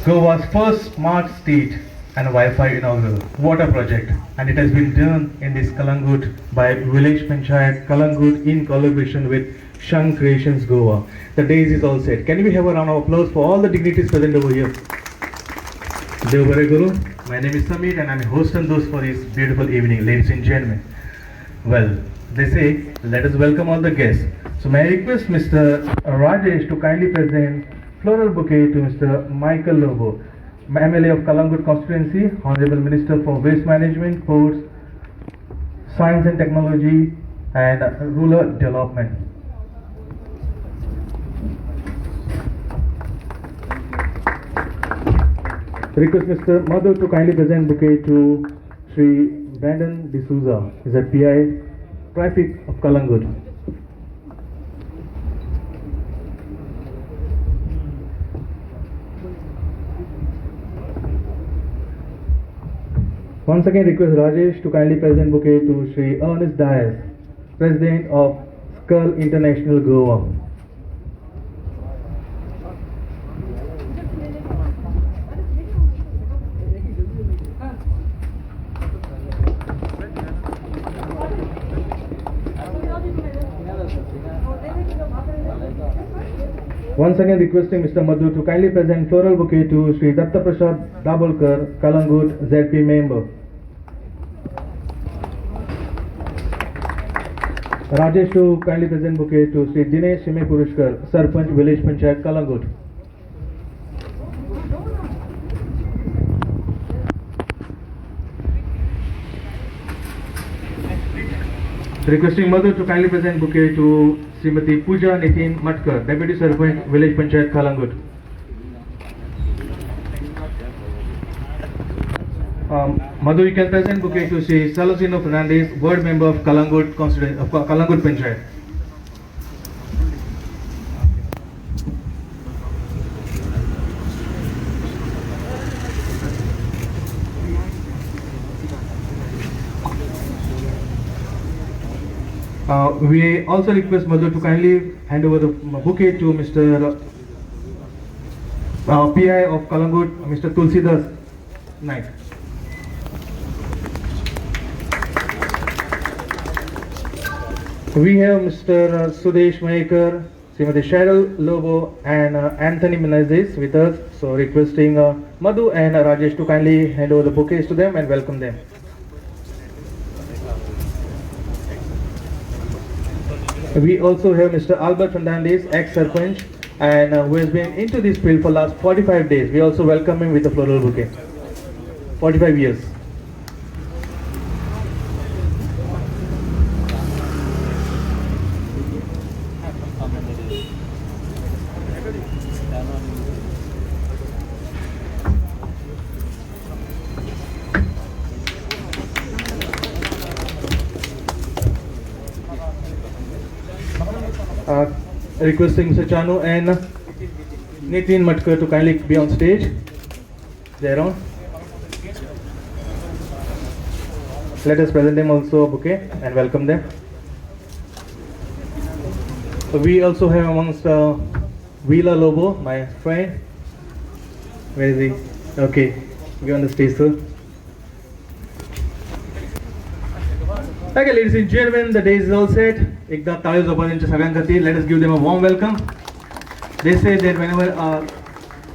Goa's first smart street and Wi-Fi inaugural water project, and it has been done in this Kalangut by Village Panchayat Kalangut in collaboration with Shang Creations Goa. The days is all set. Can we have a round of applause for all the dignitaries present over here? Devare Guru, my name is Samir and I'm a host and host for this beautiful evening, ladies and gentlemen. Well, they say, let us welcome all the guests. So may I request Mr. Rajesh to kindly present floral bouquet to Mr. Michael Lobo, MLA of Kalangut Constituency, Honorable Minister for Waste Management, Ports, Science and Technology and Rural Development. Request Mr. Madhu to kindly present bouquet to Sri Brandon D'Souza, is a PI Traffic of Kalangut. Once again request Rajesh to kindly present bouquet to Sri Ernest Dias, President of Skull International Goa. Once again requesting Mr. Madhu to kindly present floral bouquet to Sri Datta Prasad Dabholkar, Kalangut ZP member. Rajesh to kindly present bouquet to Sri Dinesh Shime Purushkar, Sarpanch Village Panchayat Kalangut. Requesting Madhu to kindly present bouquet to Srimati Pooja Nitin Matkar, Deputy Sarpanch Village Panchayat Kalangut. Madhu, you can present bouquet to Sri Salosino Fernandez, Ward Member of Kalangut Constituency of Kalangut Panchayat. We also request Madhu to kindly hand over the bouquet to Mr. PI of Kalangut, Mr. Tulsidas Naik. We have Mr. Sudesh Mahekar, Srimati Cheryl Lobo and Anthony Menezes with us. So requesting Madhu and Rajesh to kindly hand over the bouquets to them and welcome them. We also have Mr. Albert Fernandez, ex-Sarpanch, and who has been into this field for last 45 days. We also welcome him with a floral bouquet. 45 years. Requesting Mr. Chanu and Nitin Matkar to kindly be on stage. They're on. Let us present them also a bouquet and welcome them. So we also have amongst Veela Lobo, my friend. Where is he? Okay, be on the stage, sir. Okay, ladies and gentlemen, the day is all set. Ekda taali zobarincha sagan khati. Let us give them a warm welcome. They say that whenever a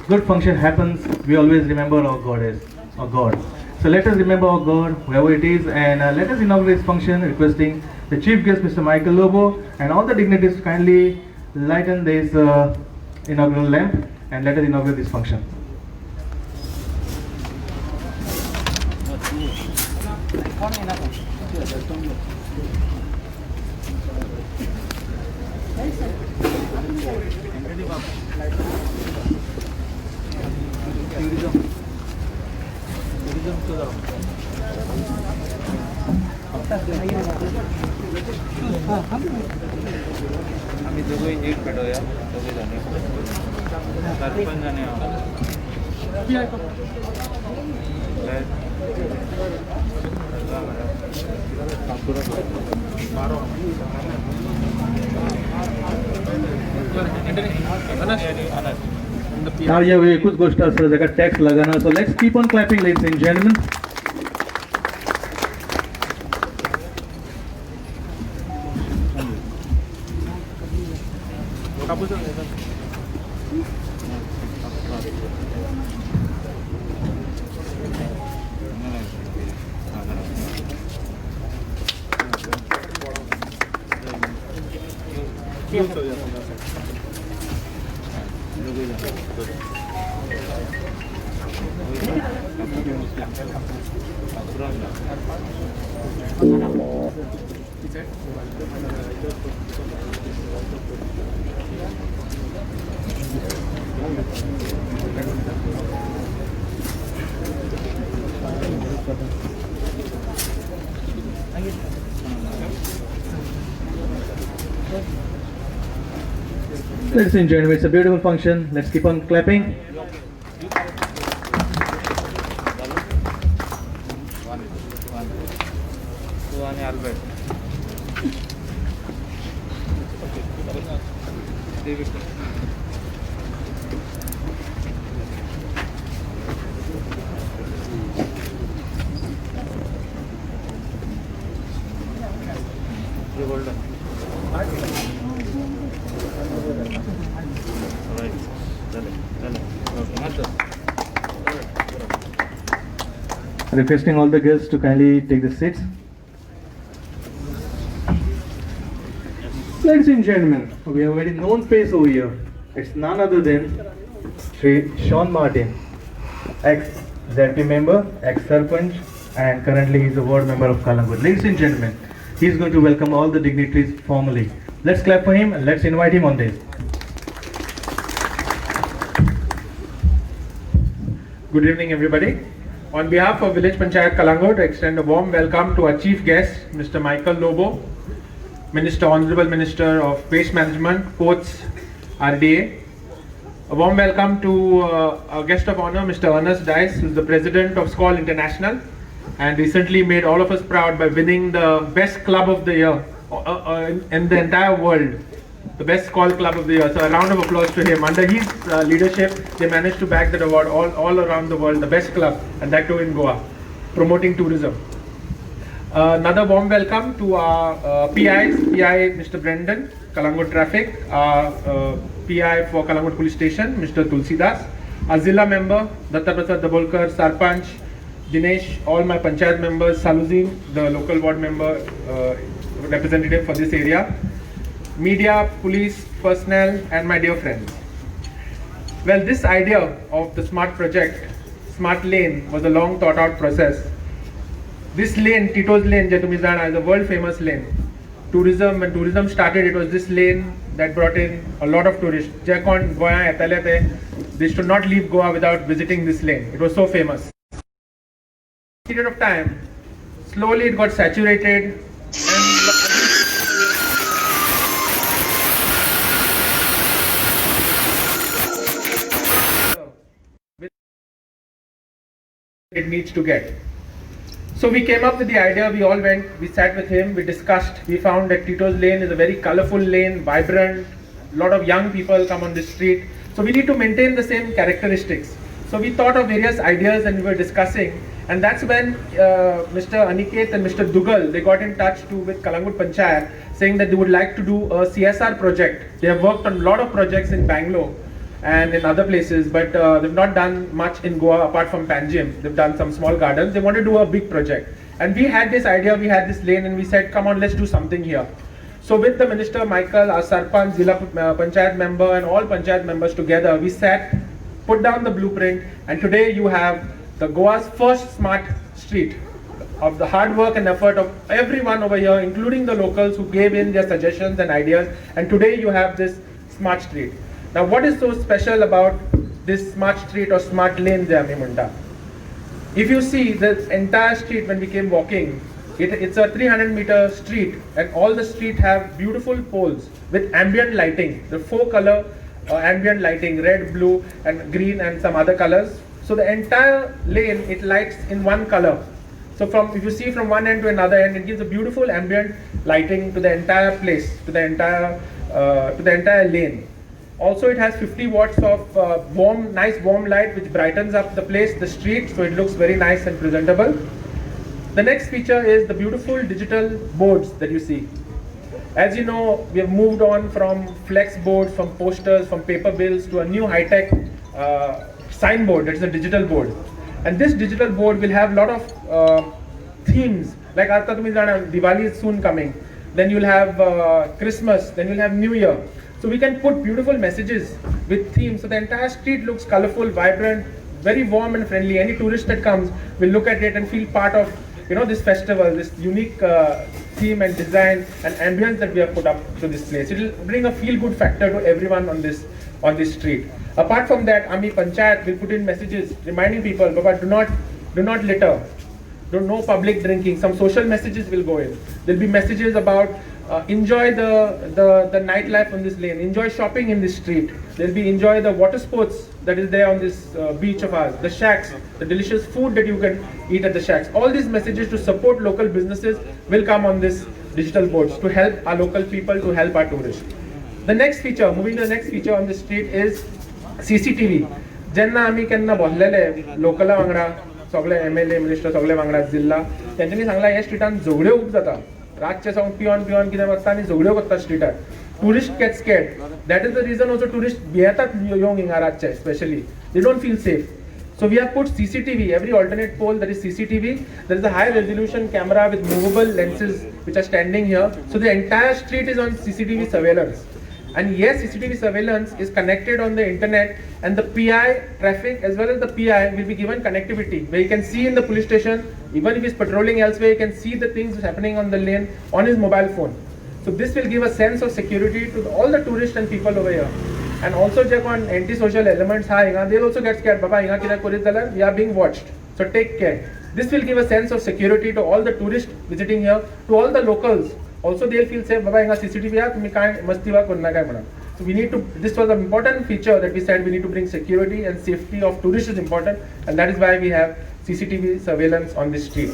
good function happens, we always remember our goddess, our God. So let us remember our God, whoever it is, and let us inaugurate this function, requesting the chief guest, Mr. Michael Lobo, and all the dignitaries to kindly lighten this inaugural lamp, and let us inaugurate this function. आम्ही दोघंही NEET पेटवूया दोघे जण सरपंच आणि Now yeah, we कुछ गोष्ट असं जगा tax लगाना. So let's keep on clapping, ladies and gentlemen. Ladies and gentlemen, it's a beautiful function. Let's keep on clapping. आणि Albert golden Requesting all the guests to kindly take the seats. Ladies and gentlemen, we have a very known face over here. It's none other than Sri Sean Martin, ex-ZP member, ex-Sarpanch, and currently he is a ward member of Kalangut. Ladies and gentlemen, he is going to welcome all the dignitaries formally. Let's clap for him and let's invite him on this. Good evening, everybody. On behalf of Village Panchayat Kalangut, I extend a warm welcome to our chief guest, Mr. Michael Lobo, Honorable Minister of Waste Management, Ports, RDA. A warm welcome to our guest of honor, Mr. Ernest Dice, who is the president of SCOL International, and recently made all of us proud by winning the best club of the year in the entire world. The best SCOL club of the year. So a round of applause to him. Under his leadership, they managed to bag that award all around the world, the best club, and that too in Goa, promoting tourism. Another warm welcome to our PIs, PI Mr. Brendan, Kalangut Traffic, PI for Kalangut Police Station, Mr. Tulsidas, our Zilla member, Datta Prasad Dabolkar, Sarpanch, Dinesh, all my Panchayat members, Saluzi, the local ward member, representative for this area, media, police, personnel, and my dear friends. Well, this idea of the SMART project, Smart Lane, was a long thought out process. This lane, Tito's Lane, Jatumizana, is a world famous lane. When tourism started, it was this lane that brought in a lot of tourists. Jakon, Goya, they should not leave Goa without visiting this lane. It was so famous. Period of time, slowly it got saturated and it needs to get. So we came up with the idea, we all went, we sat with him, we discussed, we found that Tito's Lane is a very colorful lane, vibrant, a lot of young people come on the street. So we need to maintain the same characteristics. So we thought of various ideas and we were discussing, and that's when Mr. Aniket and Mr. Dugal, they got in touch with Kalangut Panchayat, saying that they would like to do a CSR project. They have worked on a lot of projects in Bangalore and in other places, but they've not done much in Goa apart from Panjim. They've done some small gardens. They want to do a big project. And we had this idea, we had this lane, and we said, come on, let's do something here. So with the Minister Michael, our Sarpanch, Zilla Panchayat member, and all Panchayat members together, we sat, put down the blueprint, and today you have the Goa's first smart street of the hard work and effort of everyone over here, including the locals who gave in their suggestions and ideas. And today you have this smart street. Now, what is so special about this smart street or smart lane, Jami Munda? If you see the entire street when we came walking, it's a 300-meter street, and all the street have beautiful poles with ambient lighting. The 4-color ambient lighting, red, blue, and green, and some other colors. So the entire lane, it lights in one color. So if you see from one end to another end, it gives a beautiful ambient lighting to the entire place, to the entire lane. Also, it has 50 watts of nice warm light which brightens up the place, the street, so it looks very nice and presentable. The next feature is the beautiful digital boards that you see. As you know, we have moved on from flex boards, from posters, from paper bills to a new high-tech signboard, that is a digital board. And this digital board will have a lot of themes, like Aata tumi jana, Diwali is soon coming. Then you'll have Christmas, then you'll have New Year. So we can put beautiful messages with themes, so the entire street looks colorful, vibrant, very warm and friendly. Any tourist that comes will look at it and feel part of, you know, this festival, this unique theme and design and ambience that we have put up to this place. It will bring a feel-good factor to everyone on this street. Apart from that, Ami Panchayat will put in messages reminding people, Baba, do not litter, no public drinking. Some social messages will go in. There'll be messages about enjoy the nightlife on this lane, enjoy shopping in this street. There'll be enjoy the water sports that is there on this beach of ours, the shacks, the delicious food that you can eat at the shacks. All these messages to support local businesses will come on this digital boards to help our local people, to help our tourists. The next feature, moving to the next feature on the street is CCTV. Jenna आम्ही केन्ना बोसलेले लोकला वांगडा सगळे MLA minister सगळे वांगडा जिल्ला तेंच्यांनी सांगला ह्या स्ट्रीटान झगड्यो खूब जाता रातचे सावन पिवन कितें करता आनी झगड्यो करता स्ट्रीटार tourist get scared that is the reason also tourist भियेतात येवंक हिंगा रातचे specially they don't feel safe. So we have put CCTV, every alternate pole there is CCTV. There is a high resolution camera with movable lenses which are standing here. So the entire street is on CCTV surveillance. And yes, CCTV surveillance is connected on the internet, and the PI traffic as well as the PI will be given connectivity where you can see in the police station, even if he's patrolling elsewhere, you can see the things happening on the lane on his mobile phone. So this will give a sense of security to all the tourists and people over here. And also check on anti-social elements, they'll also get scared, Baba, we are being watched. So take care. This will give a sense of security to all the tourists visiting here, to all the locals. Also they'll feel safe, Baba, CCTV, so we need to, this was an important feature that we said we need to bring security and safety of tourists is important, and that is why we have CCTV surveillance on this street.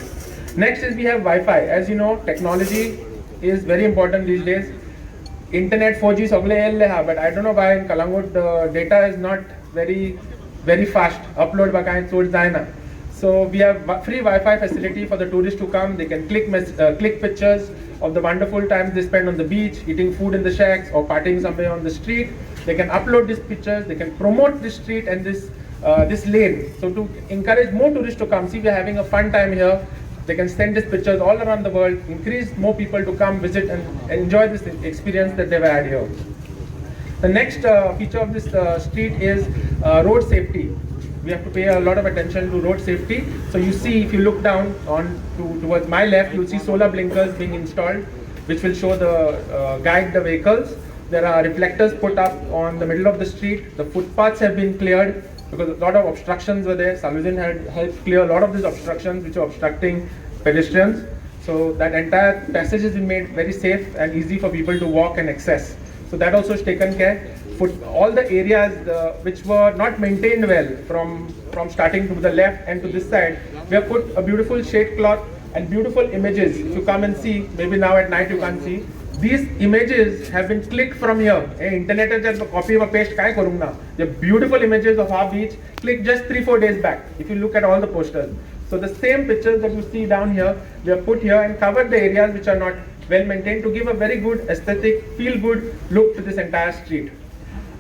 Next is we have Wi-Fi. As you know, technology is very important these days. Internet 4G sagle elle ha, but I don't know why in Kalangut the data is not very fast. Upload ba kain source jaina. So we have free Wi-Fi facility for the tourists to come. They can click pictures of the wonderful times they spend on the beach, eating food in the shacks or partying somewhere on the street. They can upload these pictures. They can promote this street and this lane. So to encourage more tourists to come, see we are having a fun time here. They can send these pictures all around the world, increase more people to come visit and enjoy this experience that they've had here. The next feature of this street is road safety. We have to pay a lot of attention to road safety. So you see, if you look down towards my left, you'll see solar blinkers being installed, which will show guide the vehicles. There are reflectors put up on the middle of the street. The footpaths have been cleared because a lot of obstructions were there. Saluddin had helped clear a lot of these obstructions which are obstructing pedestrians. So that entire passage has been made very safe and easy for people to walk and access. So that also is taken care. For all the areas which were not maintained well from starting to the left and to this side, we have put a beautiful shade cloth and beautiful images. If you come and see, maybe now at night you can't see. These images have been clicked from here. Internet has copy or paste. The beautiful images of our beach clicked just 3-4 days back. If you look at all the posters, so the same pictures that you see down here, we have put here and covered the areas which are not well maintained to give a very good aesthetic, feel good look to this entire street.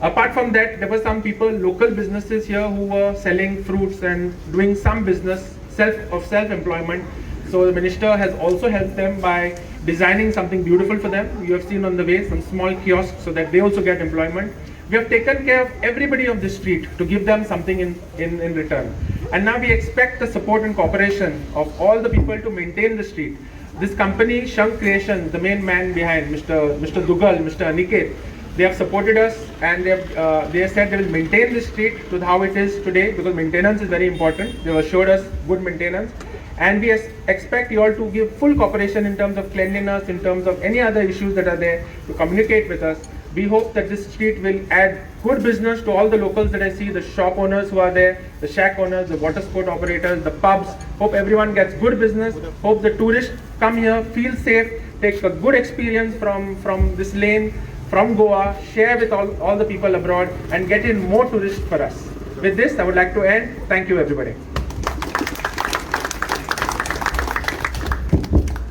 Apart from that, there were some people, local businesses here who were selling fruits and doing some business self-employment. So the minister has also helped them by designing something beautiful for them. You have seen on the way some small kiosks so that they also get employment. We have taken care of everybody of the street to give them something in return. And now we expect the support and cooperation of all the people to maintain the street. This company, Shank Creations, the main man behind, Mr. Dugal, Mr. Aniket, they have supported us and they have said they will maintain the street to how it is today because maintenance is very important. They have assured us good maintenance. And we expect you all to give full cooperation in terms of cleanliness, in terms of any other issues that are there, to communicate with us. We hope that this street will add good business to all the locals that I see, the shop owners who are there, the shack owners, the water sport operators, the pubs. Hope everyone gets good business. Hope the tourists come here, feel safe, take a good experience from this lane, from Goa, share with all the people abroad, and get in more tourists for us. With this, I would like to end. Thank you, everybody.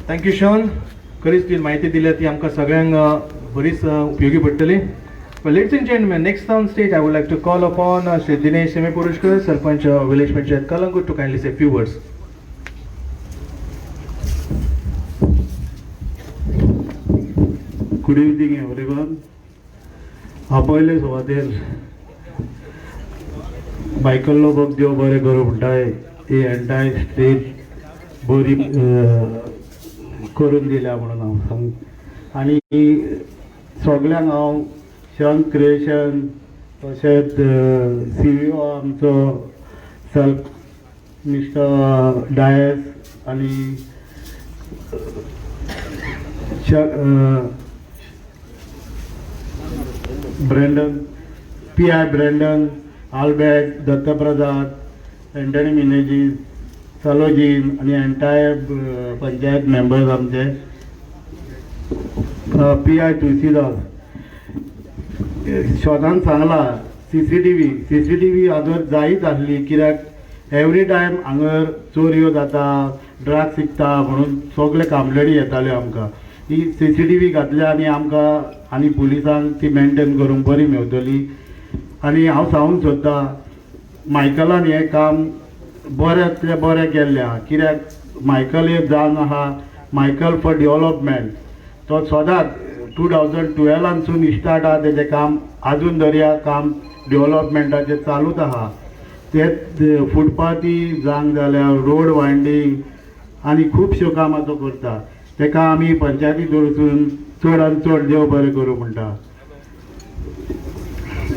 Thank you Shaun. खरीच ती माहिती दिली ती आमकां सगळ्यांक बरीच उपयोगी पडटली. Ladies and gentlemen, next on stage I would like to call upon Shri Dinesh Semepurushkar, Sarpanch Village Panchayat Kalangut, to kindly say a few words. Good evening, everyone. आपयले सुवातेर मायकल लोबोक देव बरें करूं म्हणटाय ही एंटायर स्टेज बरी करून दिल्या म्हणून हांव सांग आनी सगळ्यांक हांव शॉन क्रिएशन तशेंच CEO आमचो सेल्फ मिस्टर डायस आनी Brandon PI Brandon Albert Dattaprasad Antony Menezes सलोजीन आनी एंटायर पंचायत मेंबर्स आमचे PI तुळशीदास शोधान सांगला CCTV हांगर जायच आसली कित्याक एवरी टायम हांगर चोरयो जाता ड्रग्स विकता म्हणून सगळे कंप्लेनी येताल्यो आमकां. ही CCTV घातल्या आनी आमकां आनी पुलिसांक ती मेंटेन करूंक बरी मेवतली. आनी हांव सांगूंक सोदतां मायकलान हें काम बरेंतलें बरें केल्लें आहा कित्याक मायकल एक जावन आहा मायकल फॉर डेवलपमेंट. तो सदांच 2012 स्टार्ट आहा तेजें काम आजून दर्या काम डेवलपमेंटाचें चालूच आहा. ते फुटपाथी जावंक जाल्यार रोड वायंडींग आनी खुबश्यो कामां तो करता. तेका आमी पंचायती वरसून चड आनी चड देव बरें करूं म्हणटा.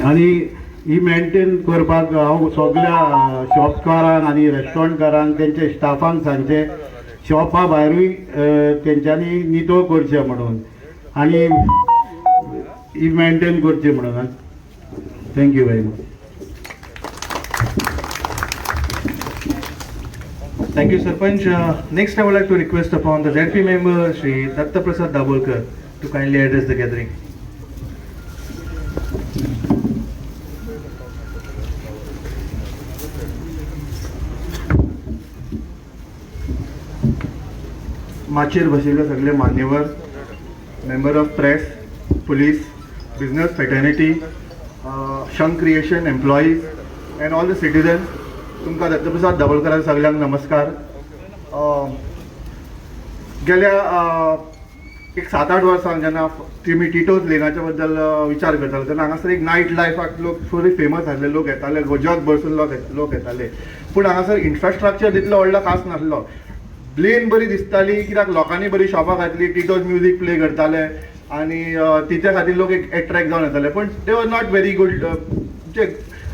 आनी ही मेंटेन करपाक हांव सगळ्या शॉपकारांक आनी रेस्टॉरंटकारांक तेंचे स्टाफांक सांगचे शॉपा भायरूय तेंच्यांनी नितळ करचें म्हणून आनी ही मेंटेन करची म्हणून. Thank you very much. Thank you, Sarpanch. Next, I would like to request upon the ZP member, Shri Dattaprasad Dabolkar, to kindly address the gathering. माचेर बशिल्ले सगळे मान्यवर, member of press, police, business fraternity, शंक creation employees and all the citizens, तुमकां दत्तप्रसाद दाबोळकर सगळ्यांक नमस्कार. गेल्या एक 7-8 वर्सां जेन्ना तुमी टिटोज लेनाच्या बद्दल विचार करताले तेन्ना हांगासर एक नायट लायफाक लोक थोडे फेमस आसले लोक येताले जग भरसून लोक येताले. पूण हांगासर इन्फ्रास्ट्रक्चर तितलो व्हडलो खास नासलो. लेन बरी दिसताली कित्याक लोकांनी बरी शॉपां घातली, टिटोज म्युजीक प्ले करताले आनी तिच्या खातीर लोक एक एट्रॅक्ट जावन येताले. पूण दे वर नॉट व्हेरी गुड. म्हणजे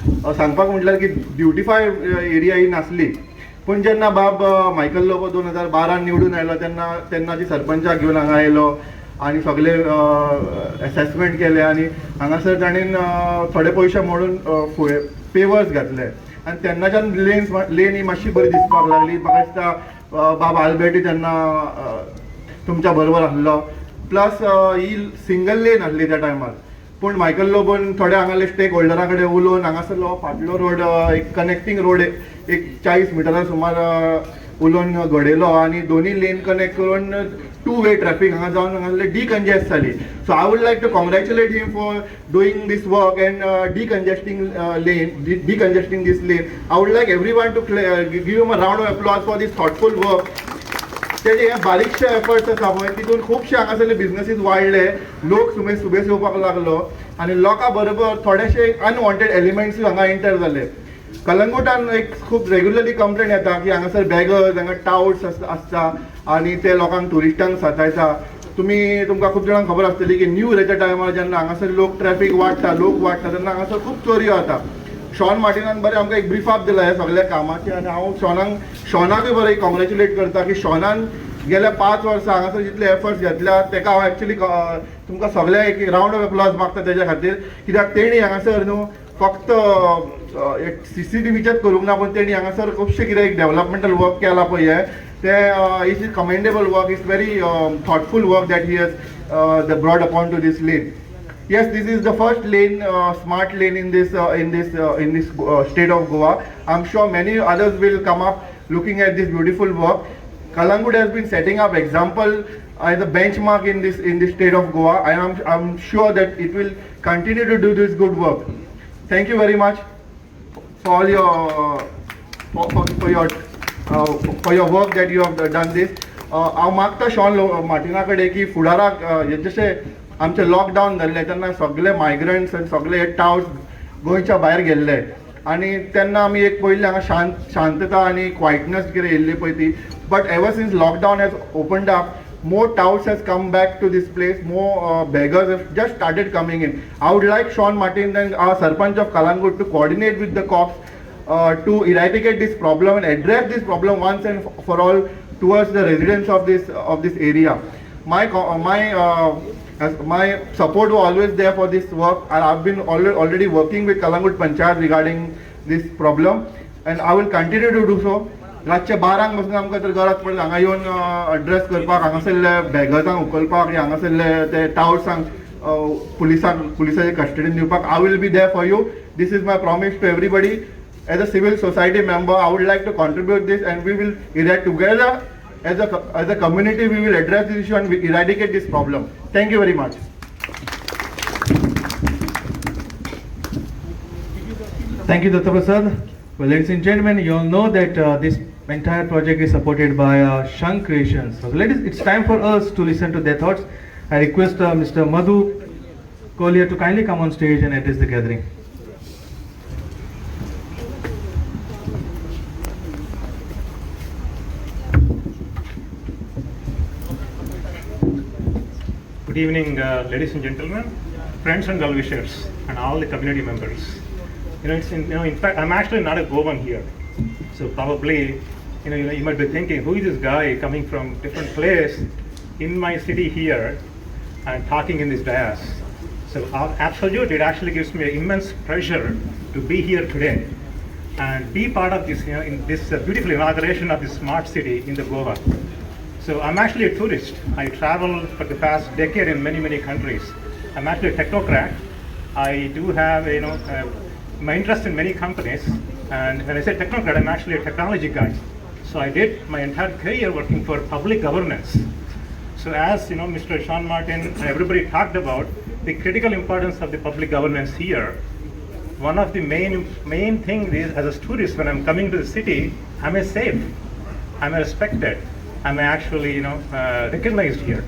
सांगपाक म्हटल्यार की ब्युटिफाय एरिया ही नासली. पूण जेन्ना बाब मायकल लोबो 2012 निवडून आयलो तेन्नाची सरपंचाक घेवन हांगा आयलो आनी सगळे एसेसमेंट केले आनी हांगासर ताणेन थोडे पयशे मोडून पेवर्स घातले आनी तेन्नाच्यान लेन ही मातशी बरी दिसपाक लागली. म्हाका दिसता बाब आल्बर्टी तेन्ना तुमच्या बरोबर आसलो. प्लस ही सिंगल लेन आसली त्या टायमार. पूण मायकल लोबोन थोडे हांगाले स्टेक होल्डरा कडेन उलोवन हांगासरलो फाटलो रोड एक कनेक्टींग रोड एक 40 मिटरां सुमार उलोवन घडयलो आनी दोनी लेन कनेक्ट करून 2 वे ट्रॅफिक हांगा जावन हांगासले डिकंजेस्ट जाली. So I would like to congratulate him for doing this work and decongesting this lane. I would like every one to give him a round of applause for this thoughtful work. तेजे हे बारीकशे efforts आसा पळय तितून खुबशे हांगासरले बिजनेसीस वाडले, लोक सुबेज येवपाक लागलो आनी लोकां बरोबर थोडेशे अनवॉन्टेड एलिमेंट्सूय हांगा एंटर जाले. कलंगुटान एक खूब रेग्युलरली कंप्लेंट येता की हांगासर बॅगर्स हांगा टाउट्स आसता आनी ते लोकांक ट्युरिस्टांक सतायता. तुमकां खूब जाणांक खबर आसतली की न्यू इयराच्या टायमार जेन्ना हांगासर लोक ट्रॅफिक वाडटा लोक वाडटा तेन्ना हांगासर खूब चोरयो जाता. शॉन मार्टिनान बरें आमकां एक ब्रीफ आप दिला ह्या सगळ्या कामाची आनी हांव शॉनाकूय बरें कॉंग्रॅच्युलेट करता की शॉनान गेल्या 5 वर्सां हांगासर जितले एफर्ट्स घेतल्या तेका हांव एक्चुली तुमकां सगळ्यांक एक राउंड ऑफ अप्लॉज मागता तेज्या खातीर. कित्याक तेणी हांगासर न्हू फक्त एक CCTVचेच करूंक ना पूण तेणी हांगासर खुबशे कितें एक डेव्हलपमेंटल वर्क केला पळय ते is commendable work. Is very thoughtful work that he has brought upon to this lane. Yes, this is the first lane, smart lane in this state of Goa. I'm sure many others will come up looking at this beautiful work. Kalangut has been setting up example as a benchmark in this state of Goa, and I'm sure that it will continue to do this good work. Thank you very much for all your for your work that you have done this. हांव मागता Shawn Martina कडेन की फुडाराक जशें आमचें lockdown जाल्लें तेन्ना सगळे मायग्रंट्स आनी सगळे टावर्स गोंयच्या भायर गेल्ले आनी तेन्ना आमी एक पयलीं हांगा शांतता आनी क्वायटनेस कितें येयल्ली पळय ती but ever since lockdown has opened up more touts has come back to this place, more beggars have just started coming in. I would like Sean Martin and our Sarpanch of Kalangut to coordinate with the cops to eradicate this problem and address this problem once and for all towards the residents of this area. My support was always there for this work, and I've been already working with Kalangut Panchayat regarding this problem, and I will continue to do so. रातचे 12 पासून आमकां तर गरज पडली हांगा येवन address करपाक हांगासरले बॅगर्सांक उखलपाक आनी हांगासरले ते टावर्सांक पुलिसाचे कस्टडीन दिवपाक I will be there for you. This is my promise to everybody. As a civil society member, I would like to contribute this, and we will together as a community we will address this issue and we eradicate this problem. Thank you very much. Thank you, Dr. Prasad. Well, ladies and gentlemen, you all know that this entire project is supported by Shank Creations. So, it's time for us to listen to their thoughts. I request Mr. Madhu Collier to kindly come on stage and address the gathering. Good evening, ladies and gentlemen, friends and well-wishers, and all the community members. In fact, I'm actually not a Goan here, so probably, you might be thinking, who is this guy coming from different place in my city here and talking in this dais? So, absolutely, it actually gives me immense pleasure to be here today and be part of this, in this beautiful inauguration of this smart city in the Goa. So, I'm actually a tourist. I travel for the past decade in many countries. I'm actually a technocrat. I do have, my interest in many companies, and when I say technocrat, I'm actually a technology guy. So I did my entire career working for public governance. So as Mr. Sean Martin and everybody talked about the critical importance of the public governance here, one of the main things is, as a tourist, when I'm coming to the city, am I safe? Am I respected? Am I actually recognized here?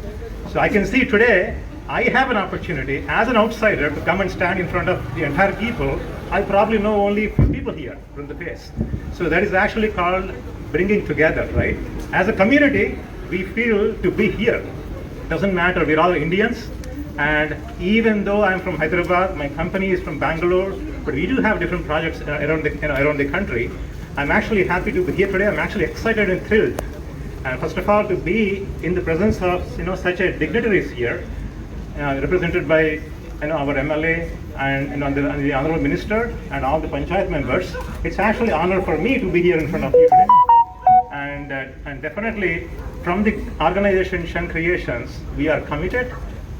So I can see today I have an opportunity as an outsider to come and stand in front of the entire people. I probably know only a few people here from the face. So that is actually called bringing together, right? As a community, we feel to be here. Doesn't matter, we're all Indians. And even though I'm from Hyderabad, my company is from Bangalore, but we do have different projects around the country. I'm actually happy to be here today. I'm actually excited and thrilled. And first of all, to be in the presence of such a dignitaries here, represented by our MLA and the Honorable Minister and all the Panchayat members. It's actually an honor for me to be here in front of you today. And definitely from the organization Shank Creations, we are committed.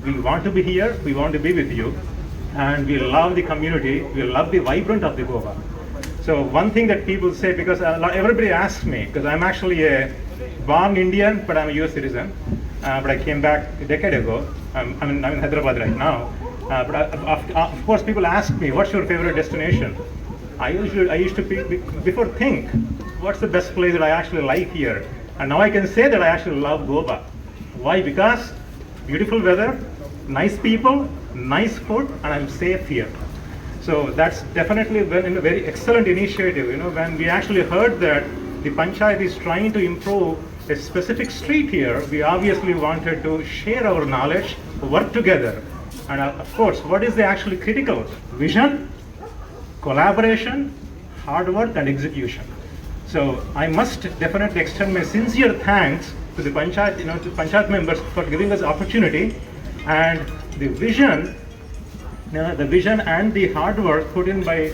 We want to be here. We want to be with you. And we love the community. We love the vibrant of the Goa. So one thing that people say, because everybody asks me, because I'm actually a born Indian, but I'm a US citizen. But I came back a decade ago. I'm in Hyderabad right now. But of course, people ask me, what's your favorite destination? I used to before think, what's the best place that I actually like here? And now I can say that I actually love Goa. Why? Because beautiful weather, nice people, nice food, and I'm safe here. So that's definitely a very excellent initiative. When we actually heard that the Panchayat is trying to improve a specific street here, we obviously wanted to share our knowledge, work together. And of course, what is the actually critical? Vision, collaboration, hard work, and execution. So I must definitely extend my sincere thanks to the Panchayat, to Panchayat members for giving us opportunity, and the vision and the hard work put in by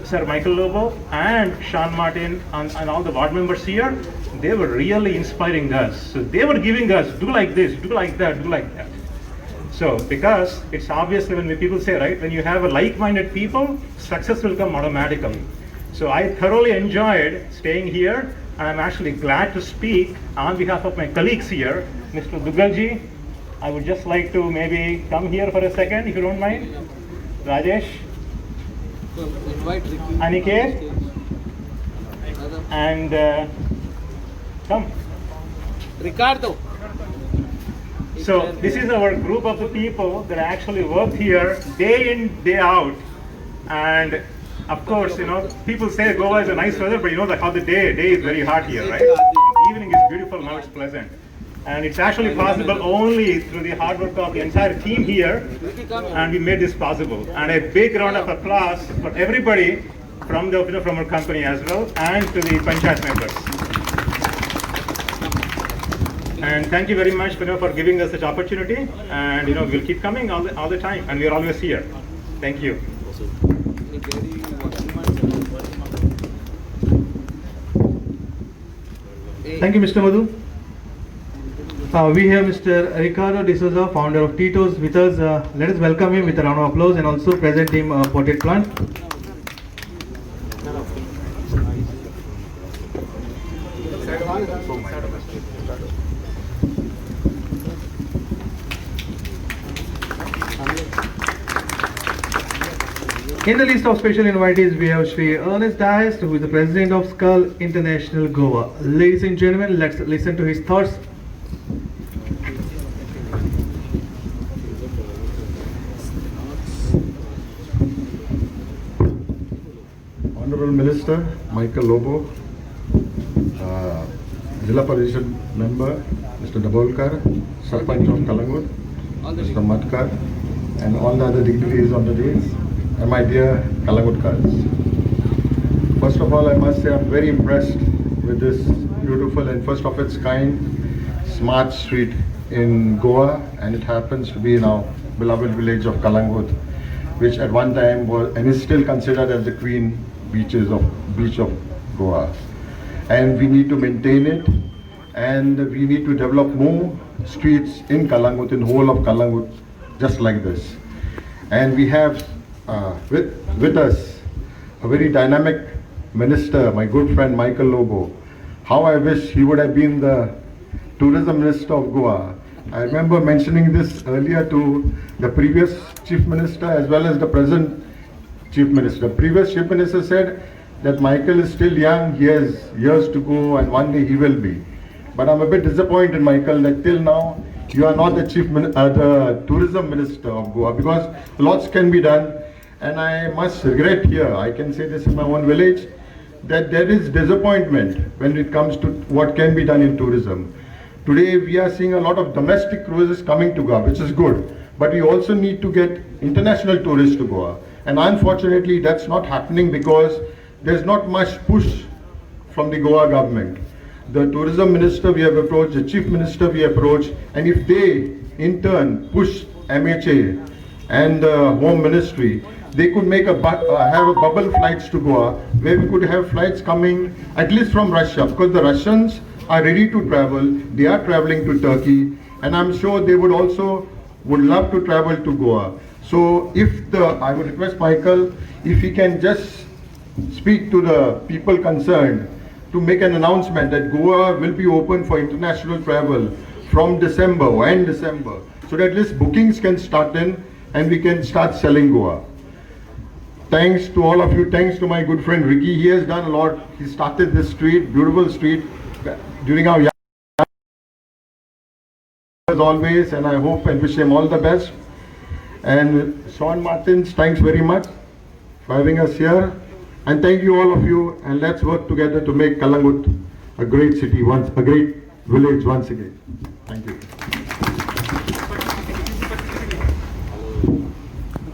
Sir Michael Lobo and Sean Martin and all the ward members here. They were really inspiring us. So they were giving us, do like this, do like that, do like that. So, because it's obviously when people say, right, when you have a like-minded people, success will come automatically. So I thoroughly enjoyed staying here, and I'm actually glad to speak on behalf of my colleagues here. Mr. Dugalji, I would just like to maybe come here for a second, if you don't mind. Rajesh, Aniket, and come. Ricardo. So this is our group of the people that actually work here day in, day out. And of course, you know, people say Goa is a nice weather, but you know how the day is very hot here, right? Evening is beautiful, now it's pleasant. And it's actually possible only through the hard work of the entire team here, and we made this possible. And a big round of applause for everybody from from our company as well, and to the Panchayat members. And thank you very much, for giving us such opportunity. And we'll keep coming all the time, and we're always here. Thank you. Thank you, Mr. Madhu. We have Mr. Ricardo D'Souza, founder of Tito's, with us. Let us welcome him with a round of applause and also present him a potted plant. In the list of special invitees, we have Sri Ernest Dias, who is the president of Skull International Goa. Ladies and gentlemen, let's listen to his thoughts. Honorable Minister Michael Lobo, Zilla Parishad Member Mr. Dabolkar, Sarpanch of Kalangut, Mr. Matkar, and all the other dignitaries on the days, and my dear Kalangutkars. First of all, I must say I'm very impressed with this beautiful and first of its kind smart street in Goa, and it happens to be in our beloved village of Kalangut, which at one time was and is still considered as the queen beach of Goa. And we need to maintain it, and we need to develop more streets in Kalangut, in whole of Kalangut, just like this. And we have with us a very dynamic minister, my good friend Michael Lobo. How I wish he would have been the tourism minister of Goa. I remember mentioning this earlier to the previous chief minister as well as the present chief minister. Previous chief minister said that Michael is still young, he has years to go, and one day he will be. But I'm a bit disappointed, Michael, that till now you are not the the tourism minister of Goa, because lots can be done. And I must regret here, I can say this in my own village, that there is disappointment when it comes to what can be done in tourism. Today we are seeing a lot of domestic cruises coming to Goa, which is good. But we also need to get international tourists to Goa. And unfortunately that's not happening because there's not much push from the Goa government. The tourism minister we have approached, the chief minister we approached, and if they in turn push MHA and the home ministry, they could make have a bubble flights to Goa, where we could have flights coming at least from Russia, because the Russians are ready to travel, they are traveling to Turkey, and I'm sure they would love to travel to Goa. So I would request Michael, if he can just speak to the people concerned to make an announcement that Goa will be open for international travel from December, so that at least bookings can start in and we can start selling Goa. Thanks to all of you. Thanks to my good friend Ricky. He has done a lot. He started this street, beautiful street, during our young as always, and I hope and wish him all the best. And Sean Martins, thanks very much for having us here. And thank you all of you, and let's work together to make Kalangut a great city, a great village once again. Thank you.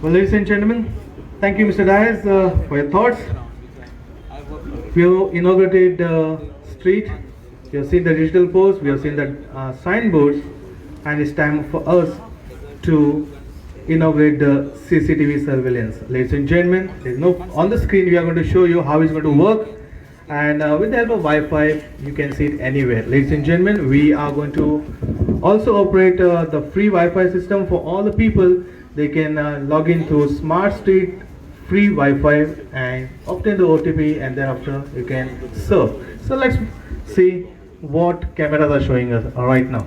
Well, ladies and gentlemen, thank you, Mr. Dias, for your thoughts. We have inaugurated the street, we have seen the digital posts, we have seen the signboards, and it's time for us to inaugurate the CCTV surveillance. Ladies and gentlemen, on the screen we are going to show you how it's going to work, and with the help of Wi-Fi you can see it anywhere. Ladies and gentlemen, we are going to also operate the free Wi-Fi system for all the people. They can log into Smart Street free Wi-Fi and obtain the OTP, and thereafter you can surf. So let's see what cameras are showing us right now.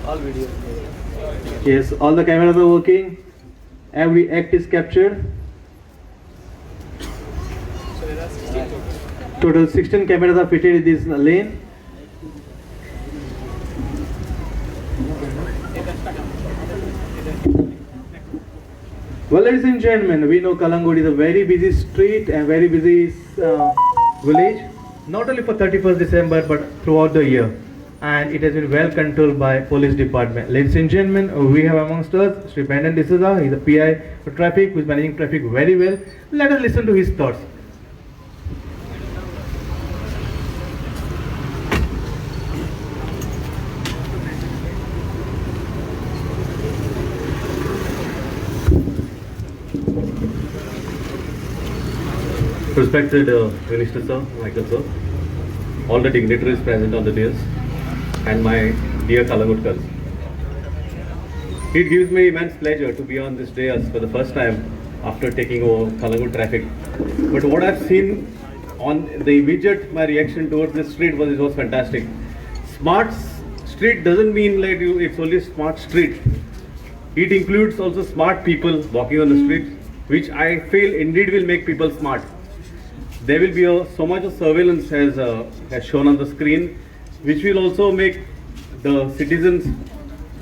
All video. Yes, all the cameras are working. Every act is captured. Total 16 cameras are fitted in this lane. Well, ladies and gentlemen, we know Calangute is a very busy street and very busy village, not only for 31st December but throughout the year, and it has been well controlled by police department. Ladies and gentlemen, we have amongst us Sri Brandon D'Souza. He is a PI for traffic, who is managing traffic very well. Let us listen to his thoughts. Respected Minister Sir, Michael Sir, all the dignitaries present on the dais, and my dear Kalangutkars. It gives me immense pleasure to be on this dais for the first time after taking over Kalangut traffic. But what I've seen on the immediate, my reaction towards this street was fantastic. Smart street doesn't mean like it's only smart street. It includes also smart people walking on the street, which I feel indeed will make people smart. There will be so much of surveillance as shown on the screen, which will also make the citizens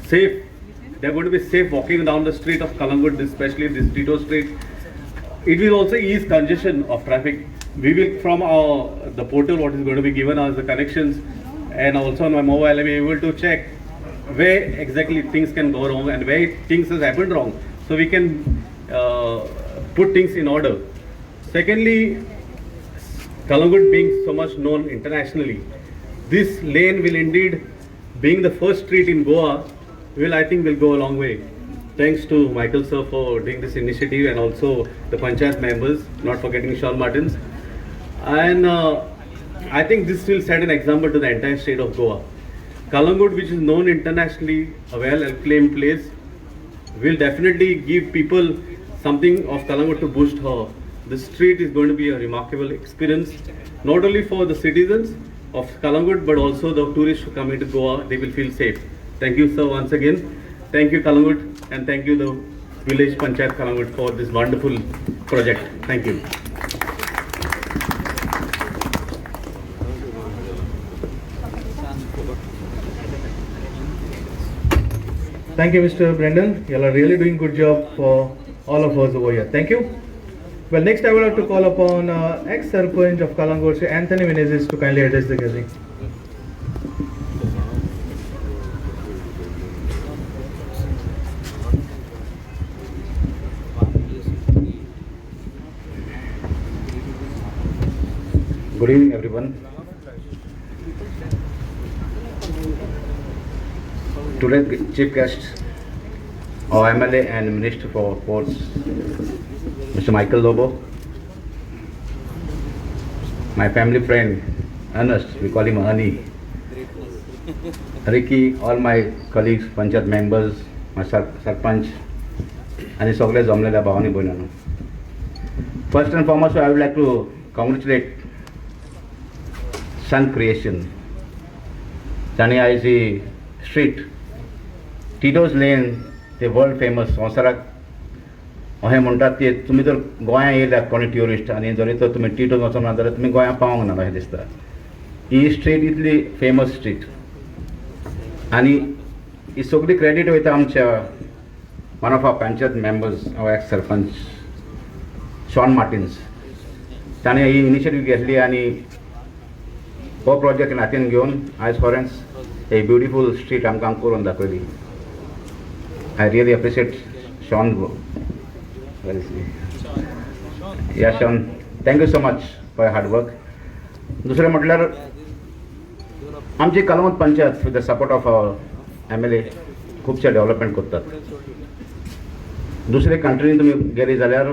safe. They are going to be safe walking down the street of Kalangut, especially this Tito Street. It will also ease congestion of traffic. We will, from the portal, what is going to be given us the connections, and also on my mobile, I'll be able to check where exactly things can go wrong and where things has happened wrong, so we can put things in order. Secondly, Kalangut being so much known internationally, this lane will indeed, being the first street in Goa, I think will go a long way. Thanks to Michael sir for doing this initiative, and also the Panchayat members, not forgetting Sean Martins. And I think this will set an example to the entire state of Goa. Kalangut, which is known internationally, a well-acclaimed place, will definitely give people something of Kalangut to boost her. The street is going to be a remarkable experience, not only for the citizens of Kalangut, but also the tourists who come into Goa. They will feel safe. Thank you, sir, once again. Thank you, Kalangut, and thank you, the village Panchayat Kalangut, for this wonderful project. Thank you. Thank you, Mr. Brendan. You are really doing good job for all of us over here. Thank you. Well, next I would like to call upon ex-Sarpanch of Kalangut, Sri Anthony Menezes, to kindly address the gathering. Good evening, everyone. Today's chief guest, our MLA and Minister for Ports, Mr. Michael Lobo, my family friend Ernest, we call him Ani, Ricky, all my colleagues, Panchayat members, my Sarpanch, and सगळे जमलेल्या भावानी भयणांनो. First and foremost, I would like to congratulate Sun Creation. ताणी आयज ही street, Tito's Lane, the world famous संवसाराक अशें म्हणटात की तुमी जर गोंया येयल्यात कोणी ट्युरिस्ट आनी जरी तर तुमी टिटोज वचूंक ना जाल्यार तुमी गोंया पावोंक ना अशें दिसता. ही स्ट्रीट इतली फेमस स्ट्रीट आनी ही सगळी क्रेडीट वयता आमच्या one of our panchayat members, our ex sarpanch Shaun Martins. ताणें ही इनिशिएटीव घेतली आनी हो प्रोजेक्ट हातीन घेवन आयज खरेंच एक ब्युटिफूल स्ट्रीट आमकां करून दाखयली. I really appreciate Shaun. Yeah Shaun, thank you so much for hard work. दुसरें म्हटल्यार आमची Calangute panchayat with the support of MLA खुबशे डेव्हलपमेंट करतात. दुसरे कंट्रीन तुमी गेली जाल्यार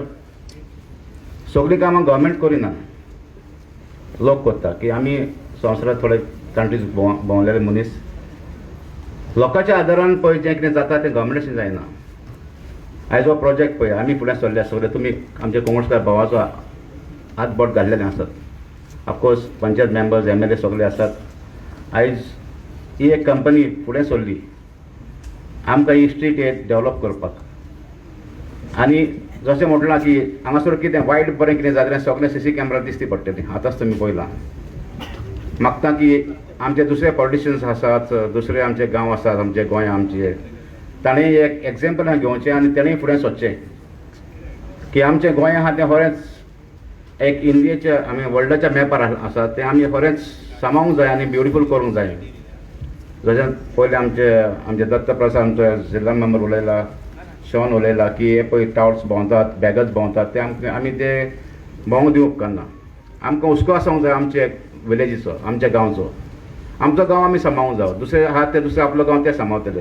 सगळीं कामां गव्हर्मेंट करिना, लोक करता. की आमी संवसारांत थोडे कंट्रीज भोंवलेले मनीस लोकांच्या आदारान पळय जें कितें जाता तें गव्हर्मेंटाचें जायना. आयज हो प्रोजेक्ट पळय आमी फुडें सरले सगळे. तुमी आमचे कोंगुटकार भावाचो हात बोट घाल्लेले आसात. ऑफकोर्स पंचायत मेंबर्स MLA सगळे आसात. आयज ही एक कंपनी फुडें सरली आमकां ही स्ट्रीट डेव्हलप करपाक. आनी जशें म्हटलां की हांगासर कितें वायट बरें कितें जालें सगळें CC कॅमेरा दिसती पडटलें. आतांच तुमी पळयलां. मागता की आमचे दुसरे पॉलिटिशियन्स आसात, दुसरे आमचे गांव आसात, आमचे गोंय आमचे, ताणें एक एग्जाम्पल घेवचें आनी तेणें फुडें सरचें की आमचें गोंय आहा तें खरेंच एक इंडियेच्या आमी वर्ल्डाच्या मॅपार आसा तें आमी खरेंच सांबाळूंक जाय आनी ब्युटिफूल करूंक जाय. जशें पयलें आमचे दत्त प्रसाद आमचो जिल्ला मेंबर उलयला, शॉन उलयला की हे पळय टावर्स भोंवतात, बॅगर्स भोंवतात, ते आमी ते भोंवूंक दिवंक उपकारना. आमकां हुस्को आसूंक जाय आमचे विलेजीचो, आमच्या गांवचो. आमचो गांव आमी सांबाळूंक जाय. दुसरे आहात ते दुसरे आपलो गांव ते सांबाळटले.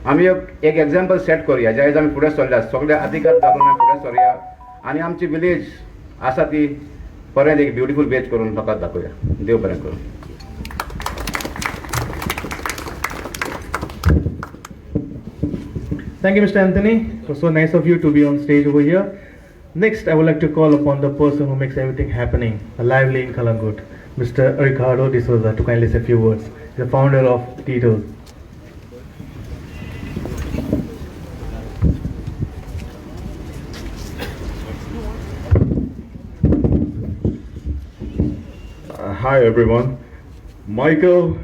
आमी एक एग्जाम्पल सेट करुया जे आयज आमी फुडें सरल्या सगळे अधिकार घालून आमी फुडें सरया आनी आमची विलेज आसा ती परत एक ब्युटिफूल विलेज करून लोकांक दाखोवया. देव बरें करूं. Thank you, Mr. Anthony. It was so nice of you to be on stage over here. Next, I would like to call upon the person who makes everything happening, lively in Kalangut, Mr. Ricardo D'Souza, to kindly say a few words. The founder of Tito's. Hi everyone. Michael,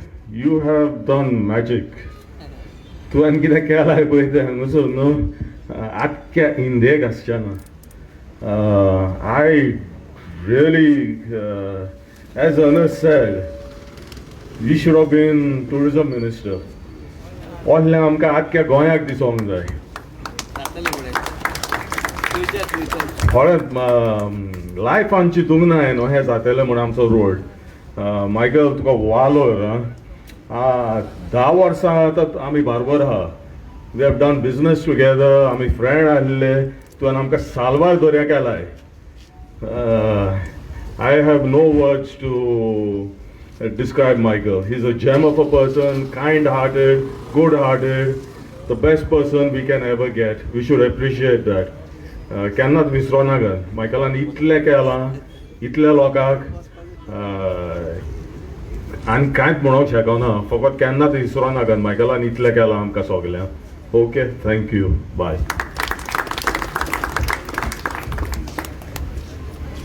you have done magic. तुवें कितें केलां पळय तें हांगासर न्हू आख्ख्या इंडियेक आसचें ना. I really, as Anas said, you should have been tourism minister. ohलें आमकां आख्ख्या गोंयाक दिसोंक जाय. खरेंच लायफान चिंतूंक ना न्हू हें जातलें म्हूण आमचो रोड. मायकल तुका वालोर 10 वर्सां आतां आमी बार्बर आहा. We have done business together. आमी फ्रेंड आसले. तुवें आमकां सालवार दर्या केलाय. I have no words to describe Michael. He's a gem of a person, kind-hearted, good-hearted, the best person we can ever get. We should appreciate that. केन्नाच विसरो नाका. मायकलान इतलें केलां इतल्या लोकांक आनी कांयच म्हणूंक शकना. फकत केन्नाच विसरो नाका. मायकलान इतलें केलां आमकां सगल्यांक. Okay, thank you, bye.